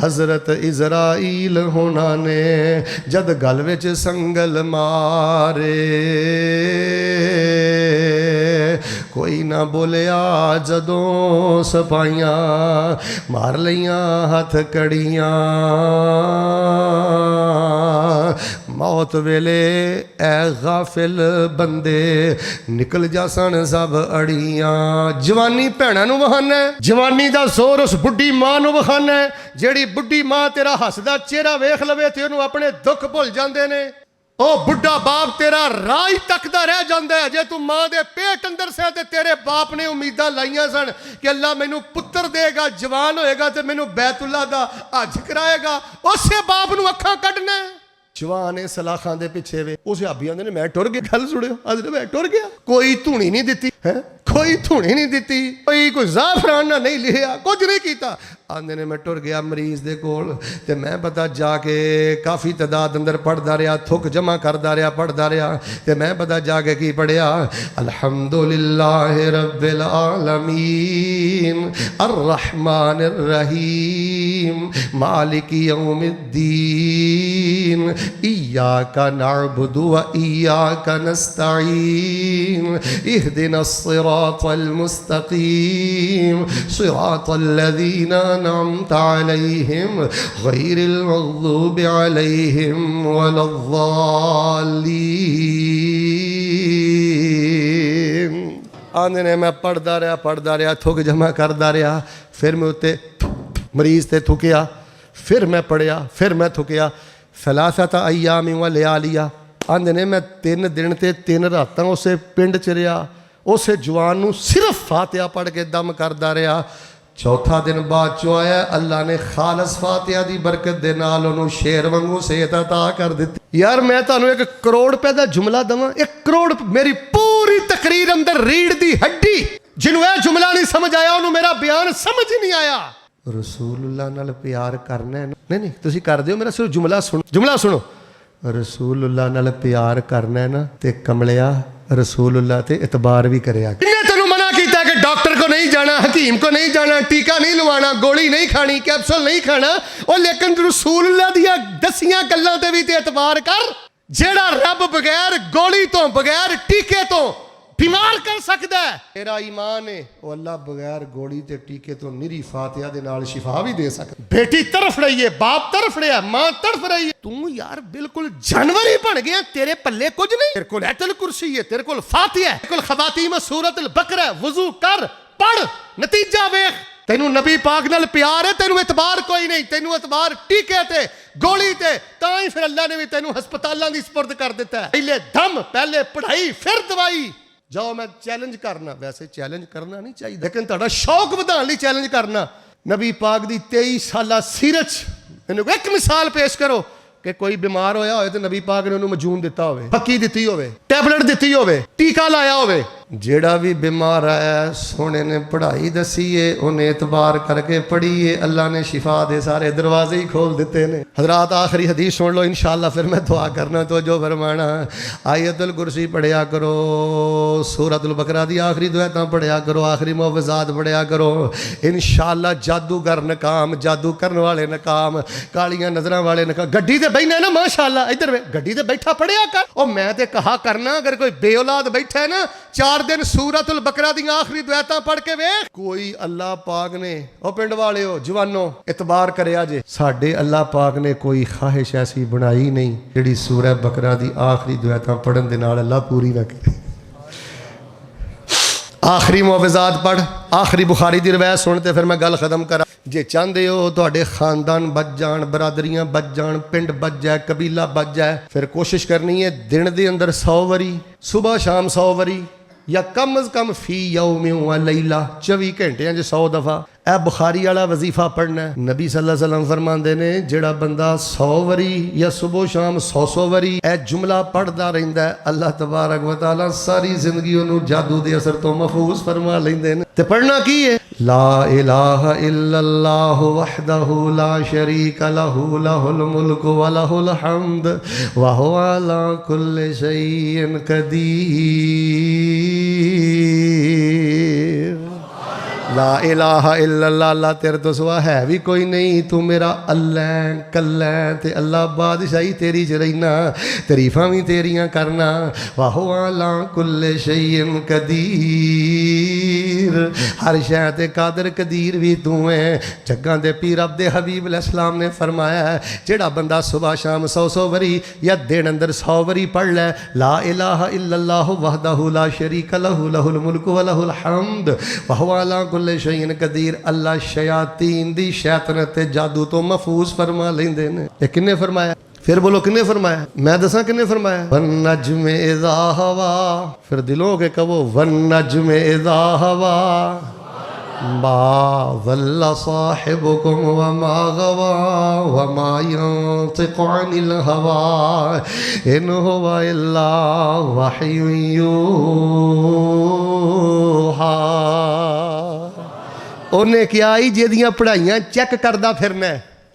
हज़रत इज़राइल होना ने जद गल विच संगल मारे कोई ना बोलिया जदों सपाइयां मार लियां हथ कड़ियां मौत वेले ए गाफिल बंदे निकल जा सन सब अड़ियां। जवानी भैणां नूं वहाना, जवानी दा जोर उस बुढ़ी मां नूं वहाना ਜਿਹੜੀ बुढ़ी मां तेरा हसदा चेहरा वेख लवे ते ਉਹਨੂੰ ਆਪਣੇ दुख भुल जाते ने। ਉਹ बुढ़ा बाप तेरा राह तकदा रह जाता है। जे तू मां दे पेट अंदर से ते तेरे बाप ने उम्मीदां लाइयां सन कि अल्लाह मैनू पुत्र देगा, जवान होएगा ते मैनू बैतुल्ला दा हज कराएगा, उसे बाप नू अखां कढना। जवान है सलाखां दे पिछे वे। उस सिहाबी आंदे ने मैं टुर गया। गल सुनियो, आंदे मैं टुर गया, कोई धूनी नहीं दिती है, कोई धूनी नहीं दिती, कोई ज़ाफ़रान ना नहीं लिया, कुछ नहीं किया। आंदे ने मैं टुर गया मरीज दे कोल ते मैं पता जाके काफ़ी तादाद अंदर पढ़दा रहा, थुक जमा करदा रहा, पढ़दा रहा ते मैं पता जाके की पढ़िया अल्हम्दुलिल्लाह रब्बिल आलमीन अर्रहमानिर रहीम मालिकी यौमिद्दीन इय्याका नअबुदु व इय्याका नस्तईन इहदिनस सिरातल मुस्तकीम सिरातल लज़ीना अनअमत अलैहिम गैरिल मग़ज़ूबि अलैहिम वलद्दाल्लीन। आंदे ने मैं पढ़दा रहा थुक जमा करदा रहा, फिर मैं उत्ते मरीज ते थुकिया, फिर मैं पढ़िया, फिर मैं थुकिया सलासत अय्याम व लयालिया। आंदे ने मैं 3 दिन ते 3 रातां उसे पिंड च रहा, उसे जवान नूं सिर्फ फातिहा पढ़ के दम करदा रहा। चौथा दिन बाद चो आया, अल्लाह ने खालस फातिहा दी बरकत दे नाल उहनूं शेर वांगू सेहत अता कर दित्ती। यार मैं तुहानूं 1 करोड़ रुपए दा जुमला दवां, 1 करोड़ मेरी पूरी तकरीर अंदर रीढ़ दी हड्डी, जिन्हों यह जुमला नहीं समझ आया उन्होंने मेरा बयान समझ ही नहीं आया। रसूलुल्लाह नाल प्यार करना है, नहीं तुसीं कर दिओ, मेरा सिर्फ जुमला सुनो। रसूलुल्लाह नाल प्यार करना है ना ते कमलिया रसूलुल्लाह ते इतबार भी करिया। कि डॉक्टर को नहीं जाना, हकीम को नहीं जाना, टीका नहीं लवाना, गोली नहीं खानी, कैप्सूल नहीं खाना, और लेकिन रसूलुल्लाह दियां दसियां गल्लां ते भी ते एतबार कर। जेड़ा रब बगैर गोली तो बगैर टीके तो बीमार कर सकता है, तेरा ईमान है वो अल्लाह बगैर गोली ते टीके तो निरी फातिहा दे नाल शिफा भी दे सकता। बेटी तरफ रही है, बाप तरफ रहा, मां तरफ रही है, तू यार बिल्कुल जानवर ही बन गया, तेरे पल्ले कुछ नहीं। तेरे को आयतुल कुर्सी है, तेरे को फातिहा है, तेरे को खवातीम सूरतुल बकरा, वजू कर पढ़, नतीजा वेख। तेनू नबी पाक नाल प्यार है, तेनू एतबार कोई नहीं, तेनू एतबार टीके ते गोली ते, तां ही फिर अल्लाह ने भी तेनू हस्पतालां दी सुपुर्द कर दिता है। पहले दम, पहले पढ़ाई, फिर दवाई। जाओ मैं चैलेंज करना, वैसे चैलेंज करना नहीं चाहिए लेकिन तुहाडा शौक वधाउण लई चैलेंज करना। नबी पाक दी 23 साला सीरत मैनूं एक मिसाल पेश करो कि कोई बीमार होया होए तो नबी पाक ने उन्होंने मजून दिता होवे, पक्की दिती होवे, टैबलेट दिती होवे, टीका लाया होवे। जेड़ा भी बीमार आया सोने ने पढ़ाई दसी है, उन्हें एतबार करके पढ़ी है, अल्लाह ने शिफा दे सारे दरवाजे ही खोल दिते ने। हजरात आखिरी हदीस सुन लो इंशाअल्लाह, फिर मैं दुआ करना तो जो फरमाना। आयतुल कुर्सी पढ़िया करो, सूरतुल बकरा दी आखिरी दुआएं पढ़िया करो, आखिरी मुअव्वज़ात पढ़िया करो, इंशाअल्लाह जादूगर नकाम, जादू करने वाले नकाम, कालियां नजरां वाले नकाम। गड्डी ते बैठना ना माशाअल्लाह, इधर गड्डी ते बैठा पढ़िया कर। और मैं ते कहा करना अगर कोई बेऔलाद बैठा है ना 4 दिन सूरतुल बकरा दी आखिरी दुआएं पढ़ के वेख। कोई अल्लाह पाक ने ओ पिंड वाले हो जवानों इतबार करया जे, साडे अल्लाह पाक ने कोई ख्वाहिश ऐसी बनाई नहीं जिहड़ी सूरह बकरा दी आखिरी दुआएं पढ़न दे नाल अल्लाह पूरी ना करे। आखिरी मुआविज़ात पढ़, आखिरी बुखारी दी रवायत सुन ते फिर मैं गल खत्म करा। जे चाहते हो तुहाडे खानदान बच जान, बरादरियां बच जान, पिंड बच जाए, कबीला बच जाए, फिर कोशिश करनी है दिन दे अंदर 100 वारी, सुबह शाम 100 वारी, या कम अज़ कम फी यौमिन व लैला 24 घंटियां 100 दफ़ा ए बुखारी वाला वजीफा पढ़ना है। नबी सल्लल्लाहु अलैहि वसल्लम फरमाते ने जेड़ा बंदा 100 वारी या सुबह शाम 100 वारी ए जुमला पढ़ता रहता है, अल्लाह तबारक व तआला सारी जिंदगी उन्होंने जादू के असर तो महफूज फरमा लेंदे ने। ते पढ़ना की है? ला इलाहा इल्लल्लाहु वहदहु ला शरीका लहू लहुल मुल्कु व लहुल हम्द व हुवा अला कुल्लि शैइन कदीर। ला इलाहा इल्लल्लाह, अल्लाह तेरे तो सिवा है भी कोई नहीं, तू मेरा अल्लाह कल्ला ते अल्लाह बादशाही तेरी च रहना, तरीफा भी तेरियां करना। वाहो अला कुल्ले शैइन कदीर, हर शय ते कादर कदीर भी तू है। जग्गां दे पीर अब्दे हबीब अलैहिस्सलाम ने फरमाया जेड़ा बंदा सुबह शाम 100 वरी या दिन अंदर 100 वरी पढ़ लै ला इलाहा इल्लल्लाहु वहदहु ला शरीका लहू लहुल मुल्कु व लहुल हम्द व हुवा अला कुल्ले शैइन कदीर, अल्लाह शयातीन दी शैतान ते जादू तो महफूज फरमा लेंदे ने। ये किन्ने फरमाया? फिर बोलो किन्ने फरमाया? मैं दसा किन्ने फरमाया? वन नज्मे इज़ा हवा, फिर दिलों के कहो वन नज्मे इज़ा हवा मा ज़ल्ला साहिबुकुम व मा गवा व मा यंतिक़ु अनिल हवा इन हुवा इल्ला वह्युन यूहा। उन्हें क्या आई जेदियां पढ़ाइयां चेक करदा फिरना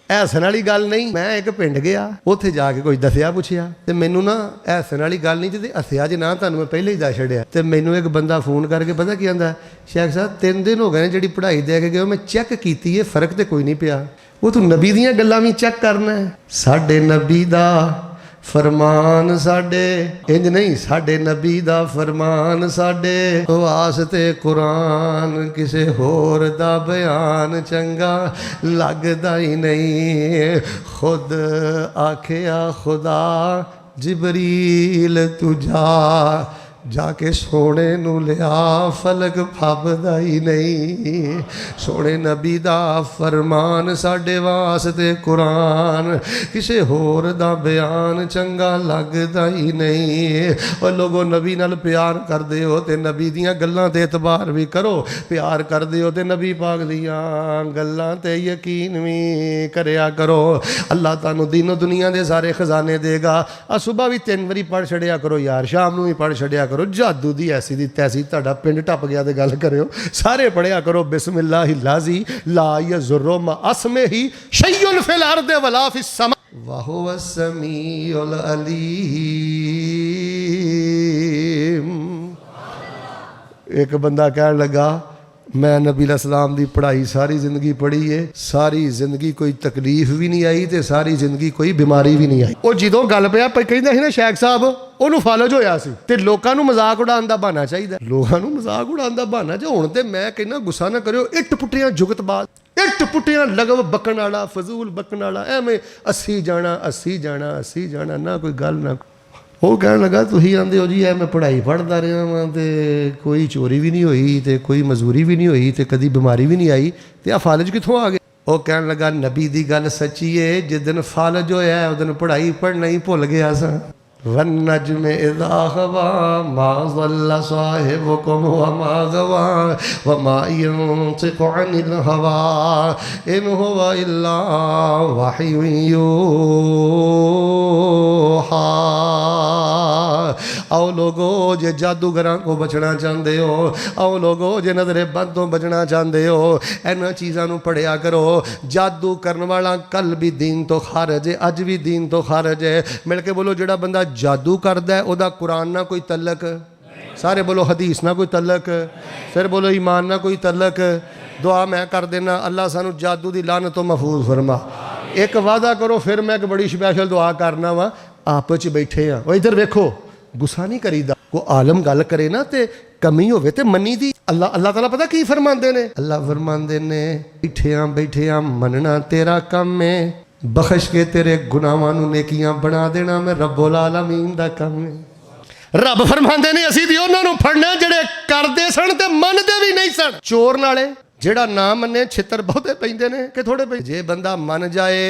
हैसन वाली गल नहीं। मैं एक पिंड गया, उत्थे जाके कोई दसिया पुछया ते मैनू ना हैसन वाली गल नहीं जी हसिया जे ना तुहानूं मैं पहले ही दस छड़िया। ते मैनू एक बंदा फोन करके पता की आंदा, शेख साहब 3 दिन हो गए ने जी पढ़ाई दे के गए, मैं चेक की है फर्क तो कोई नहीं पिया। वो तू नबी दियां गल्लां भी चेक करना है। साडे नबी दा फरमान साडे इंज नहीं, साडे नबी दा फरमान साडे वास्ते कुरान, किसे होर दा बयान चंगा लगदा ही नहीं। खुद आखिया खुदा जिबरील तुझा जाके सोने नू लिया फलक फबदा ही नहीं। सोने नबी दा फरमान साडे वास्ते कुरान, किसे होर दा बयान चंगा लगदा ही नहीं। और लोगों नबी नाल प्यार करदे हो ते नबी दियां गल्लां ते एतबार भी करो, प्यार करदे हो ते नबी पाक दियां गल्लां ते यकीन भी करया करो। अल्लाह तुहानू दीनो दुनिया दे सारे खजाने देगा। आ सुबह भी 3 बारी पढ़ छड़िया करो यार, शाम नू भी पढ़ छड़िया करो। जादू दी ऐसी दी तैसी तुहाडा पिंड टप गया तो गल करो, सारे पढ़िया करो बिस्मिल्लाहि लाजी ला यज़ुर्रु मा अस्मिही शैउन फिल अर्दि वला फिस समा व हुवा समीउल अलीम। एक बंदा कहने लगा मैं नबी अलैहिस्सलाम दी पढ़ाई सारी जिंदगी पढ़ी है, सारी जिंदगी कोई तकलीफ भी नहीं आई ते सारी जिंदगी कोई बीमारी भी नहीं आई। वो जो गल पिया कहंदा सी ना शेख साहब ਉਹਨੂੰ ਫਾਲਜ ਹੋਇਆ ਸੀ ਤੇ ਲੋਕਾਂ ਨੂੰ ਮਜ਼ਾਕ ਉਡਾਉਣ ਦਾ ਬਹਾਨਾ ਚਾਹੀਦਾ। ਲੋਕਾਂ ਨੂੰ ਮਜ਼ਾਕ ਉਡਾਉਣ ਦਾ ਬਹਾਨਾ ਜੇ ਹੁਣ ਤੇ ਮੈਂ ਕਹਿੰਦਾ ਗੁੱਸਾ ਨਾ ਕਰਿਓ, ਇੱਟ ਪੁੱਟੀਆਂ ਜੁਗਤਬਾਜ਼, ਇੱਟ ਪੁੱਟੀਆਂ ਲਗਵ ਬਕਣ ਵਾਲਾ, ਫਜ਼ੂਲ ਬਕਣ ਵਾਲਾ, ਐਵੇਂ ਅਸੀਂ ਜਾਣਾ ਨਾ ਕੋਈ ਗੱਲ ਨਾ। ਉਹ ਕਹਿਣ ਲੱਗਾ ਤੁਸੀਂ ਆਂਦੇ ਹੋ ਜੀ ਐ ਮੈਂ ਪੜ੍ਹਾਈ ਪੜ੍ਹਦਾ ਰਿਹਾ ਵਾਂ ਤੇ ਕੋਈ ਚੋਰੀ ਵੀ ਨਹੀਂ ਹੋਈ ਤੇ ਕੋਈ ਮਜ਼ਦੂਰੀ ਵੀ ਨਹੀਂ ਹੋਈ ਤੇ ਕਦੀ ਬਿਮਾਰੀ ਵੀ ਨਹੀਂ ਆਈ ਤੇ ਆ ਫਾਲਜ ਕਿੱਥੋਂ ਆ ਗਏ? ਉਹ ਕਹਿਣ ਲੱਗਾ ਨਬੀ ਦੀ ਗੱਲ ਸੱਚੀ ਏ, ਜਿਸ ਦਿਨ ਫਾਲਜ ਹੋਇਆ ਉਸ ਦਿਨ ਪੜ੍ਹਾਈ ਪੜ੍ਹਨਾ ਹੀ ਭੁੱਲ ਗਿਆ ਸਾਂ। वन्नज्म इज़ा हवा मा ज़ल्ला साहिबुकुम व मा गवा व मा यंतिक़ु अनिल हवा इन हुवा इल्ला वह्युन यूहा। आओ लोगो जे जादूगरां को बचना चाहते हो, आओ लोगो जे नज़रे बद तो बचना चाहते हो, इन्हां चीज़ां नूं पढ़िया करो। जादू करने वाला कल भी दीन तो खारज है, अज भी दीन तो खारज है। मिल के बोलो जेड़ा बंदा जादू करदा है ओदा कुरान ना कोई तलक, सारे बोलो हदीस ना कोई तलक, फिर बोलो ईमान ना कोई तलक। दुआ मैं कर देना अल्लाह सानू जादू दी लानत तो महफूज फरमा। एक वादा करो फिर मैं एक बड़ी स्पैशल दुआ करना वा। आपस च बैठे हाँ, वो इधर वेखो गुस्सा नहीं करीदा। को आलम गल करे ना ते कमी होवे ते मनी दी। अल्लाह ताला पता की फरमांदे ने? अल्लाह फरमांदे ने बैठिया मनना तेरा काम है, बख्श के तेरे गुनाहां नूं नेकियां बना देना मैं रब्बुल आलमीन दा काम है। रब फरमांदे ने असीं दी उन्हां नूं फड़ना जिहड़े करदे सन ते मनदे भी नहीं सन। चोर नाले जिहड़ा ना मन्ने छित्तर बहुते पैंदे ने कि थोड़े पैंदे। जे बंदा मन जाए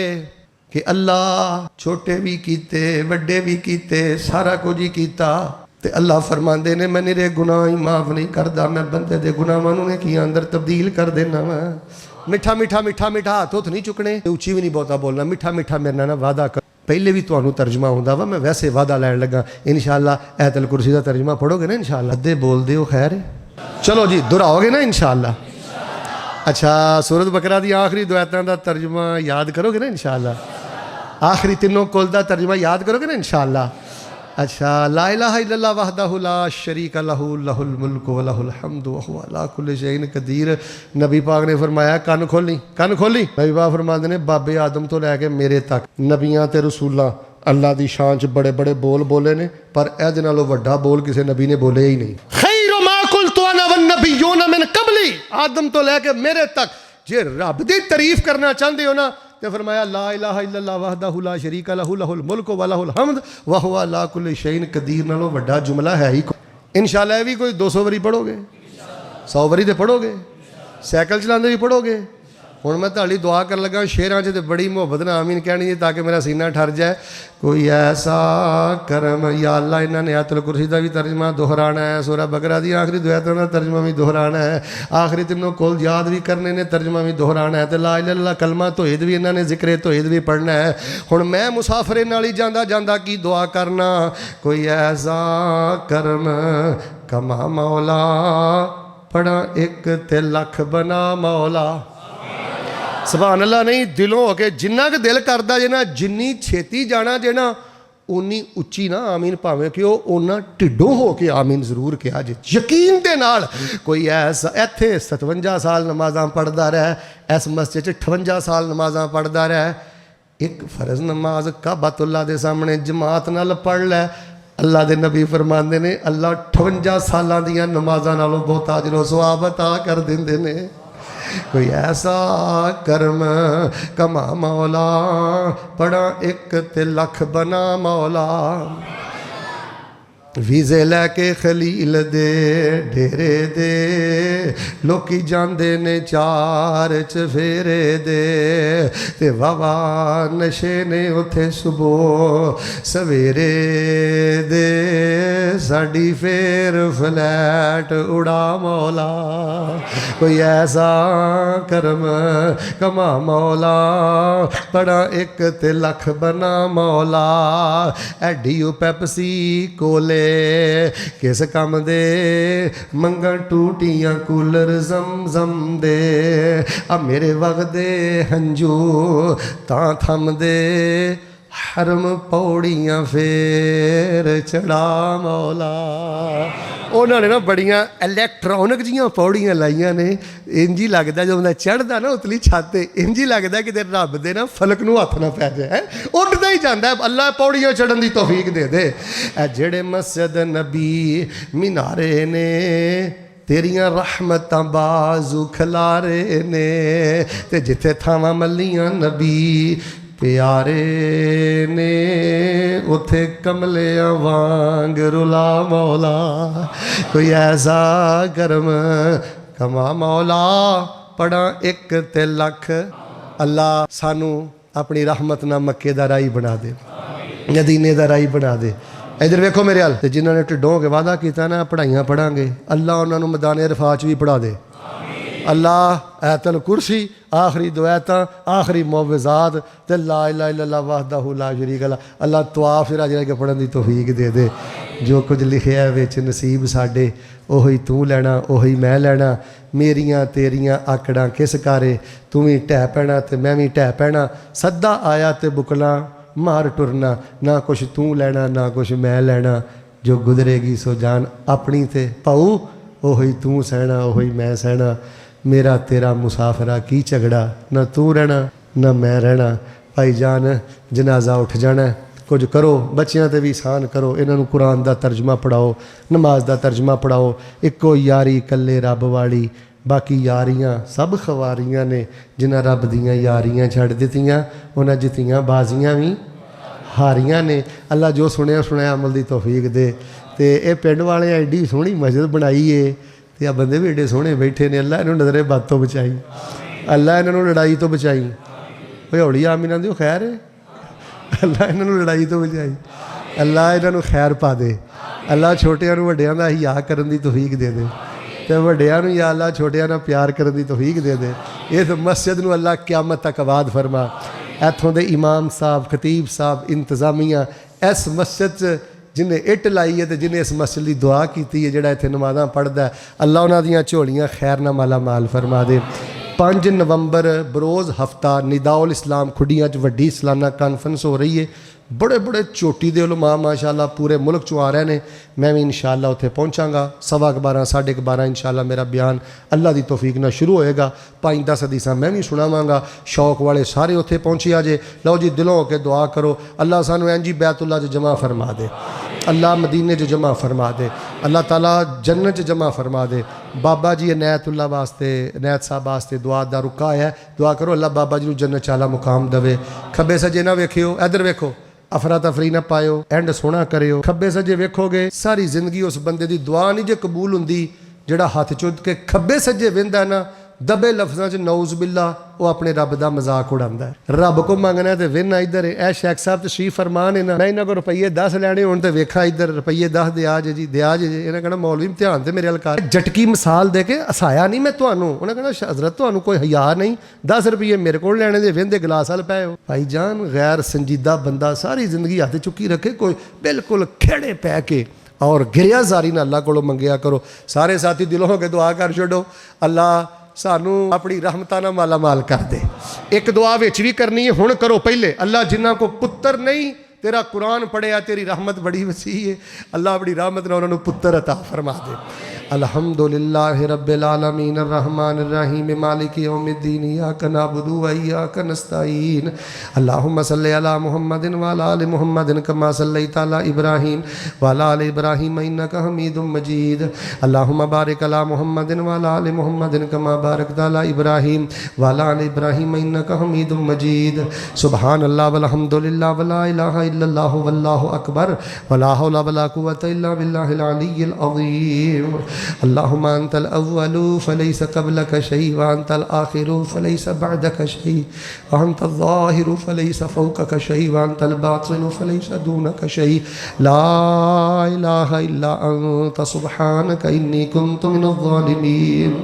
कि अल्लाह छोटे भी कीते वड्डे भी कीते सारा कुछ ही कीता ते अल्लाह फरमांदे ने मैं निरे गुनाह ही माफ़ नहीं करदा, मैं बंदे दे गुनाहां नूं की अंदर तब्दील कर देना वा। मिठा मिठा मिठा मिठा हाथ हुथ नहीं चुकने, उची भी नहीं बहुता बोलना, मिठा मिठा मेरे नाल वादा कर। पहले भी तुहानूं तर्जमा हुंदा वा, मैं वैसे वादा लैण लगा इंशाअल्लाह आयतल कुरसी का तर्जमा पढ़ोगे ना इंशाअल्लाह। अद्धे बोलदे हो खैर, चलो जी दोहराओगे ना इंशाअल्लाह। अच्छा सूरत बकरा दी आखिरी दो आयतां दा तर्जमा याद करोगे ना इंशाअल्लाह। आखिरी तीनों कुल दा तर्जमा याद करोगे ना इंशाअल्लाह। अच्छा ला इलाहा इल्लल्लाह वहदहु ला शरीका लहू लहुल मुल्कु व लहुल हम्दु व हुवा अला कुल्लि शैइन कदीर। नबी पाक ने फरमाया कन खोली कन खोली। नबी पाक फरमाते ने बाबे आदम तो लैके मेरे तक नबियां ते रसूलां अल्लाह दी शान च बड़े बड़े बोल बोले ने, पर इहदे नालों वड्डा बोल किसी नबी ने बोले ही नहीं। खैरु मा कुल्तु अना वन नबिय्यूना मिन कबली, आदम तो लैके मेरे तक जे रब दी तारीफ करना चाहते हो ना तो फरमाया ला इलाहा इल्लल्लाह वहदहु ला शरीका लहू लहुल मुल्कु व लहुल हम्द व हुवा अला कुल्लि शैइन कदीर नालों वड्डा जुमला है ही। इंशाअल्लाह भी कोई 200 वारी पढ़ोगे, 100 वारी तो पढ़ोगे, साइकिल चलाते भी पढ़ोगे। हुण मैं तुहाडी दुआ कर लगा शेरां च ते बड़ी मुहब्बत नाल आमीन कहनी है ताकि मेरा सीना ठर जाए। कोई ऐसा करम या अल्लाह। इन्हां ने आयतुल कुरसी का भी तर्जमा दोहराना है, सूरह बकरा दी आखिरी दो आयतां दा तर्जमा भी दोहराना है, आखिरी तीनों कुल याद भी करने ने, तर्जमा भी दोहराना है, तो ला इलाहा इल्लल्लाह कलमा तौहीद भी इन्हां ने जिक्र तौहीद भी पढ़ना है। हुण मैं मुसाफिरे नाल ही जांदा जांदा की दुआ करना, कोई ऐसा करम कमा मौला, पढ़ा एक ते लख बना मौला। सुभान अल्लाह नहीं, दिलों हो के जिन्ना कि दिल करदा जे ना, जिन्नी छेती जाना जे ना उन्नी उच्ची ना आमीन भावें कि उन्ना ढिडों हो के आमीन जरूर किया जे यकीन दे नाल। कोई ऐसा इत्थे 57 साल नमाज़ां पढ़दा रहा, इस मस्जिद च 58 साल नमाज़ां पढ़दा रहा, एक फर्ज नमाज काबतुल्लाह दे सामने जमात नाल पढ़ लै। अल्लाह दे नबी फरमांदे ने अल्लाह 58 सालां दियां नमाज़ां नालों बहुत अजर सवाब अता कर दिंदे ने। कोई ऐसा करम कमा मौला, पढ़ा एक ते लख बना मौला। वीज़े लैके खलील दे डेरे दे लोकी जांदे ने चार चफेरे दे, ते वावा नशे ने उथे सुबह सवेरे दे, साड़ी फेर फ्लैट उड़ा मौला। कोई ऐसा करम कमा मौला, पढ़ा एक ते लख बना मौला। एडियो पैपसी कोले किस कम दे, मंगन टूटियां कूलर जम दे, आ मेरे वगदे हंजू तां थम दे, हरम पौड़ियां फेर चढ़ा मौला। उन्होंने ना बड़ियां इलैक्ट्रॉनिक जियां पौड़ियां लाइया ने, इंज ही लगता जो बंदा चढ़दा ना उतली छत इंज ही लगता कि रब दे ना फलक नूं हत्थ ना पै जाए, उड्डदा ही जांदा। अल्लाह पौड़ियां चढ़न की तौफीक दे दे। जेड़े मस्जिद नबी मीनारे ने, तेरियां रहमतां बाजू खलारे ने, ते जिथे थावां मल्लियां नबी प्यारे ने, उथे कमलियां वांग रुला मौला। कोई ऐसा करम कमा मौला, पढ़ा एक ते लख। अल्लाह सानू अपनी रहमत ना मक्के दा राही बना दे, मदीने दा राही बना दे। इधर वेखो मेरे हाल, जिन्होंने ढिडों के वादा किया ना पढ़ाइयां पढ़ांगे, अल्लाह उन्होंने मैदान अरफात भी पढ़ा दे। अल्लाह आयतुल कुरसी आखिरी दो आयतां आखिरी मुअव्विज़ात ते ला इलाहा इल्लल्लाह वहदहु ला शरीका लह। अल्लाह तवाफ फिर अज के पढ़न की तौफीक दे दे। जो कुछ लिखिया विच नसीब साडे ओही तू लैना ओही मैं लैना। मेरियां तेरियां आकड़ां किस कारे, तू भी ढह पैना ते मैं भी ढह पैना। सद्दा आया ते बुकला मार टुरना, ना कुछ तू लैना ना कुछ मैं लैना। जो गुजरेगी सो जान अपनी ते भाऊ, ओही तू सहना ओही मैं सहना। मेरा तेरा मुसाफिरा की झगड़ा, ना तू रहना ना मैं रहना। भाई जान जनाजा उठ जाना, कुछ करो बच्चों ते भी सहन करो। इन्हों कुरान का तर्जमा पढ़ाओ, नमाज का तर्जमा पढ़ाओ। इको यारी कल्ले रब वाली, बाकी यारियां सब खवारियां ने। जिन्हें रब दियां यारियां छड़ दित्तियां उन्हें जित्तियां बाजियां भी हारियां ने। अल्लाह जो सुनिया सुनाया अमल की तौफीक दे। तो ये पिंड वाले एड्डी सोहनी मस्जिद बनाई है तो आ बंदे भी एडे सोहने बैठे ने। अल्लाह इन्हों नज़रे बद तो बचाई, अल्लाह इन्हों लड़ाई तो बचाई। कोई हौली आमीन आंदी खैर है, अल्लाह इन्हों लड़ाई तो बचाई, अल्लाह इन्हों खैर पा दे। अल्लाह छोटिਆਂ ਨੂੰ ਵੱਡਿਆਂ ਦਾ ਹਿਆ ਕਰਨ ਦੀ ਤੌਫੀਕ ਦੇ ਦੇ ਤੇ ਵੱਡਿਆਂ ਨੂੰ या अल्लाह छोटिਆਂ ਨਾਲ प्यार ਕਰਨ ਦੀ तौफीक दे दे। इस मस्जिद ਨੂੰ अल्लाह क़यामत तक आबाद फरमा। इत्थों दे इमाम साहब, खतीब साहब, इंतजामिया इस मस्जिद च जिन्हें इट लाई है तो जिन्हें इस मस्जिद की दुआ की है, जोड़ा इतने नमाज़ां पढ़ता है, अल्लाह उन्हां दियां झोलियां खैर नाल माला माल फरमा दे। 5 नवंबर बरोज़ हफ्ता निदाउल इस्लाम खुडियां च वड्डी सालाना कॉन्फ्रेंस हो रही है। बड़े बड़े चोटी के उलमा माशाअल्लाह पूरे मुल्क चों आ रहे हैं। मैं भी इंशाअल्लाह उत्थे पहुँचागा 12:15 12:30 इंशाअल्लाह मेरा बयान अल्लाह की तौफीक नाल शुरू होएगा। 5-10 हदीसां मैं भी सुनावांगा। शौक वाले सारे उत्थे पहुँचे आ जे। लो जी दिलों होकर दुआ करो, अल्लाह सानू इंजी बैतुल्लाह च जमा फरमा दे, अल्लाह मदीने च जमा फरमा दे, अल्लाह ताला जन्नत च जमा फरमा दे। बाबा जी इनायतुल्लाह वास्ते, इनायत साहब वास्ते दुआ दा रुका है। दुआ करो अल्लाह बाबा जी नू जन्नत च आला मुकाम देवे। खब्बे सज्जे ना वेखियो, इधर वेखो, अफरा तफरी ना पायो, एंड सोना करियो। खब्बे सज्जे वेखोगे सारी जिंदगी उस बंदे की दुआ नहीं जे कबूल हुंदी जिहड़ा हथ चुद के खब्बे सज्जे वेंदा ना दबे लफ्ज़ां च नौज़ बिल्ला वो अपने रब का मजाक उड़ाता है। रब को मंगना तो वेना इधर है। ए शेख साहब तशरीफ फरमान है ना, मैं इन्हों को रुपये 10 लैने होने तो वेखा इधर रुपये 10 दे आज जी दे आज जी। इन्हें कहना मौलवी ध्यान से मेरे अलकार झटकी मिसाल दे के हसाया नहीं मैं तुहानू। उन्हें कहना हजरत तुहानू कोई हया नहीं, 10 रुपये मेरे को लैने दे वेंदे गिलास वाल पै हो। भाई जान गैर संजीदा बंदा सारी जिंदगी हथ चुकी रखे, कोई बिल्कुल खेड़े पै के और गिरिया जारी ना अल्लाह को मंगया करो। सारे साथी दिलों होकर दुआ कर छोड़ो, अल्लाह सानू अपनी रहमतां नाल माला माल कर दे। एक दुआ विच भी करनी है, हुण करो पहले। अल्लाह जिन्हां को पुत्र नहीं, तेरा कुरान पढ़िया, तेरी रहमत बड़ी वसी है, अल्लाह अपनी रहमत नाल उन्हां नूं पुत्र अता फरमा दे। अल्हम्दुलिल्लाहि रब्बिल आलमीन अर्रहमानिर रहीम मालिकि यौमिद्दीन इय्याका नअबुदु व इय्याका नस्तईन अल्लाहुम्मा सल्लि अला मुहम्मदिन व अला आलि मुहम्मदिन कमा सल्लैता अला इब्राहीम व अला आलि इब्राहीम इन्नका हमीदुम मजीद अल्लाहुम्मा बारिक अला मुहम्मदिन व अला आलि मुहम्मदिन कमा बारकता अला इब्राहीम व अला आलि इब्राहीम इन्नका हमीदुम मजीद। सुबहानल्लाह वल्हम्दुलिल्लाह व ला इलाहा इल्लल्लाह वल्लाहु अकबर व ला हौला व ला कुव्वता इल्ला बिल्लाहिल अलिय्यिल अज़ीम। अल्लाहुम्मा अंतल अव्वलु फलैसा क़ब्लका शै व अंतल आखिरु फलैसा बअदका शै व अंतल ज़ाहिरु फलैसा फ़ौक़का शै व अंतल बातिनु फलैसा दूनका शै ला इलाहा इल्ला अंत सुब्हानका इन्नी कुन्तु मिनज़ ज़ालिमीन।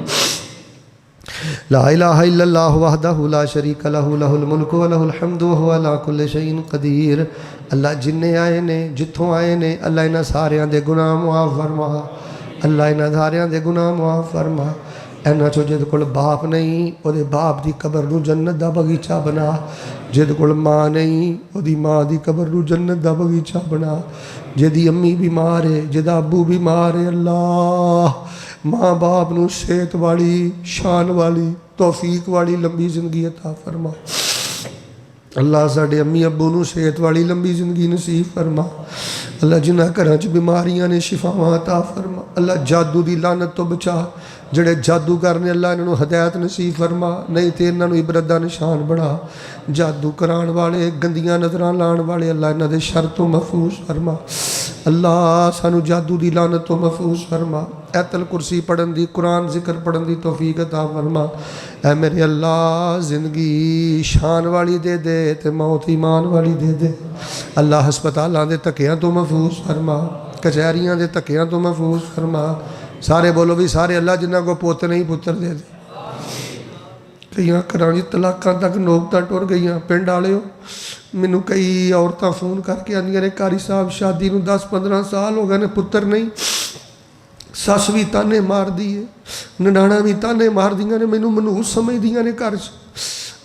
ला इलाहा इल्लल्लाहु वहदहु ला शरीका लहु लहुल मुल्कु व लहुल हम्दु व हुवा अला कुल्लि शैइन क़दीर। अल्लाह जिन्ने आए ने जिथों आए ने अल्लाह इन्हां सारियां दे गुनाह मुआफ़ फरमा, अल्लाह इन्हां सारियां दे गुनाह मुआफ़ फरमा। इन्हां चों जिहदे कोल बाप नहीं उहदे बाप दी कबर नूं जन्नत दा बगीचा बना, जिहदे कोल माँ नहीं उहदी माँ दी कबर नूं जन्नत दा बगीचा बना, जिहदी अम्मी बीमार है जिहदा अब्बू बीमार है अल्लाह माँ बाप नूं सेहत वाली शान वाली तौफीक वाली लंबी जिंदगी अता फरमा। अल्लाह साडे अम्मी अब्बू नूं सेहत वाली लंबी जिंदगी नसीब फरमा। अल्लाह जिन्हां घरां च बीमारियां ने शिफावां अता फरमा। अल्लाह जादू की लानत तो बचा, जेड़े जादूगर ने अल्लाह इन्हां नूं हदायत नसीब फरमा, नहीं तो इन्हां नूं इबरत दा निशान बना। जादू कराण वाले गंदियां नज़रां लाण वाले अल्लाह इन्हां दे शर तो महफूज फरमा। अल्लाह सानू जादू की लानत तो महफूज फरमा। ऐतल कुर्सी पढ़न दी कुरान जिक्र पढ़न दी तौफीक अता फरमा। ऐ मेरे अल्लाह जिंदगी शान वाली दे दे ते मौत ईमान वाली दे दे। अल्लाह हस्पतालों के धक्कियां तो महफूज फरमा, कचहरियां के धक्कियां तो महफूज फरमा। सारे बोलो भी सारे अल्लाह जिन्हों को पुत नहीं पुत्र दे दे। कई घर तलाकां तक नौबतां टुर गई। पिंड वाले मैनू कई औरतां फोन करके आंदियां ने कारी साहब शादी नूं 10-15 साल हो गए ने पुत्र नहीं, सस भी ताने मार दी है, ननाणा भी ताने मार दियां ने, मैनू मनूस समझदियां ने घर च।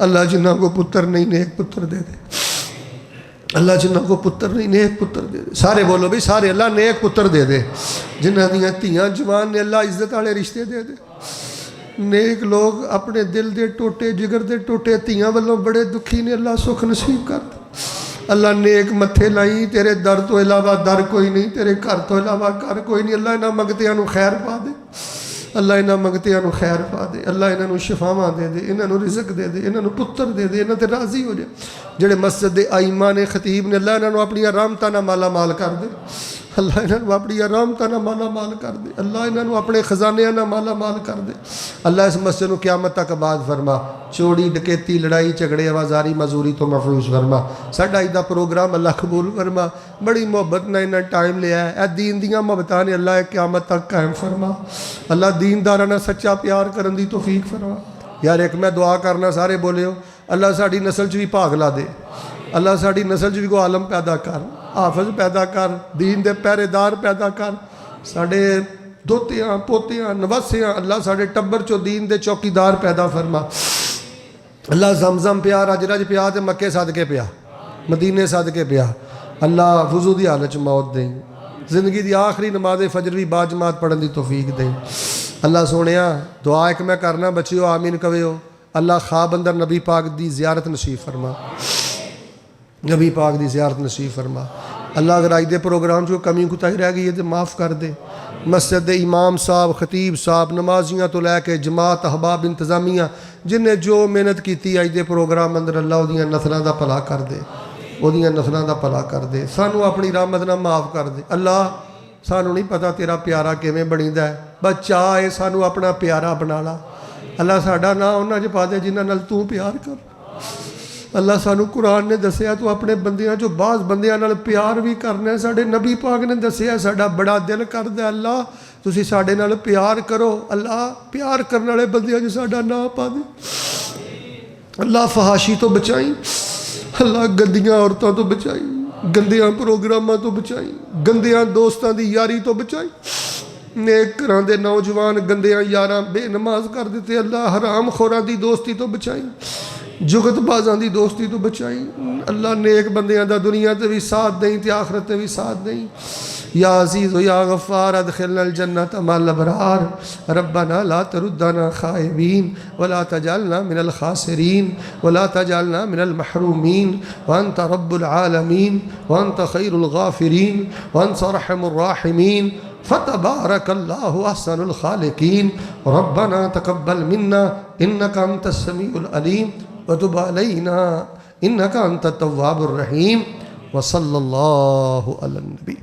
अल्लाह जिन्हों को पुत्र नहीं नेक पुत्र दे दे। अल्लाह जिन्हों को पुत्र नहीं नेक पुत्र दे दे। सारे बोलो भी सारे अल्लाह नेक पुत्र दे दे। जिन्हों दियां धीआं जवान ने अल्लाह इज्जत वाले रिश्ते दे दे। नेक लोग अपने दिल के टोटे जिगर के टोटे धीआं वालों बड़े दुखी ने, अल्लाह सुख नसीब कर दे। अल्लाह नेक मत्थे लाई, तेरे दर तो इलावा दर कोई नहीं, तेरे घर तो इलावा घर कोई नहीं। अल्लाह इन्हां मंगतियां नूं खैर पा दे, अल्लाह इन्हां मंगतियां नूं खैर पा दे। अल्लाह इन्हां नूं शिफावां दे दे, इन्हां नूं रिज़क दे दे, इन्हां नूं पुत्र दे दे, इन्हां ते राज़ी हो जाए। ਜਿਹੜੇ ਮਸਜਿਦ ਦੇ ਆਇਮਾ ਨੇ ਖਤੀਬ ਨੇ अल्लाह इन्हों अपनियां रहमतां नाल माला माल कर दे अल्लाह इन्हों अपनियां रहमतां नाल माला माल कर दे अल्लाह इन्हों अपने खजानियां नाल माला माल कर दे अल्लाह इस मस्जिद को क़यामत तक आबाद फरमा चोरी डकैती लड़ाई झगड़े आवाजारी मजूरी तो महफूज फरमा साडा इदा प्रोग्राम अल्लाह कबूल फरमा बड़ी मुहब्बत ने इन्हें टाइम लिया है दीन दियां मुहब्बतां ने अल्लाह क़यामत तक कायम फरमा अल्लाह दीनदारां नाल सच्चा प्यार करन दी तौफीक फरमा यार एक मैं दुआ करना सारे बोलियो अल्लाह साड़ी नस्ल च भी भाग ला दे अल्लाह साड़ी नस्ल च भी कोई आलम पैदा कर हाफज पैदा कर दीन दे पहरेदार पैदा कर साढ़े दोतियां पोतियां नवासियां अल्लाह साढ़े टब्बर चो दीन दे चौकीदार पैदा फरमा अल्लाह जमजम पिया रज रज पिया ते मक्के सदके पिया मदीने सदके पिया अल्लाह वुजू दी हालत च मौत दें जिंदगी दी आखिरी नमाज फजर भी बाजमात पढ़न दी तौफीक दें अल्लाह सोने दुआ एक मैं करना बच्चियो आमीन कवियो अल्लाह ख्वाब अंदर नबी पाक दी ज़ियारत नसीब फरमा नबी पाक दी ज़ियारत नसीब फरमा अल्लाह अगर अज दे प्रोग्राम जो कमी कुताही रह गई है तो माफ़ कर दे मस्जिद दे इमाम साहब खतीब साहब नमाजियां तो लैके जमात अहबाब इंतजामिया जिन्हें जो मेहनत की अज दे प्रोग्राम अंदर अल्लाह उहदियां नसलां दा भला कर दे उहदियां नसलां दा भला कर दे सानू अपनी रहमत नाल माफ़ कर दे अल्लाह सानू नहीं पता तेरा प्यारा किवें बणीदा है बस चाह है सानू अपना प्यारा बना ला अल्लाह साडा नाम उन्हां च पा दे जिन्हां नाल तू प्यार कर अल्लाह सानू कुरान ने दसिया तू अपने बंदियां जो बाज़ बंदियां नाल प्यार भी करना है साडे नबी पाक ने दसिया साडा बड़ा दिल करदा अल्लाह तुसीं साडे नाल प्यार करो अल्लाह प्यार करने वाले बंदियां जो साडा नाम पा दे अल्लाह फहाशी तो बचाई अल्लाह गंदियां औरतों तो बचाई गंदियां प्रोग्रामां तो बचाई गंदियां दोस्तां दी यारी तो बचाई नेक घरां दे नौजवान गंदियां यारां बेनमाज कर दिते अल्लाह हराम खोरां दी दोस्ती तो बचाई जुगतबाजां दी दोस्ती तो बचाई अल्लाह नेक बंदियां दा दुनिया ते भी साथ दें ते आखिरत ते भी साथ दें या अज़ीज़ या गफ़्फ़ार अदखिलना अल-जन्नत मअल अबरार रब्बना ला तरुद्दना खाइबीन वला तजअलना मिनल खासिरीन वला तजअलना मिनल महरूमीन व अंत रब्बुल आलमीन व अंत खैरुल गाफिरीन व अंत अरहमुर राहिमीन फ़तबारकल्लाहु अहसनुल खालिकीन रब्बना तक़ब्बल मिन्ना इन्नका अंतस समीउल अलीम व तुब अलैना इन्नका अंतत तव्वाबुर रहीम व सल्लल्लाहु अला नबी।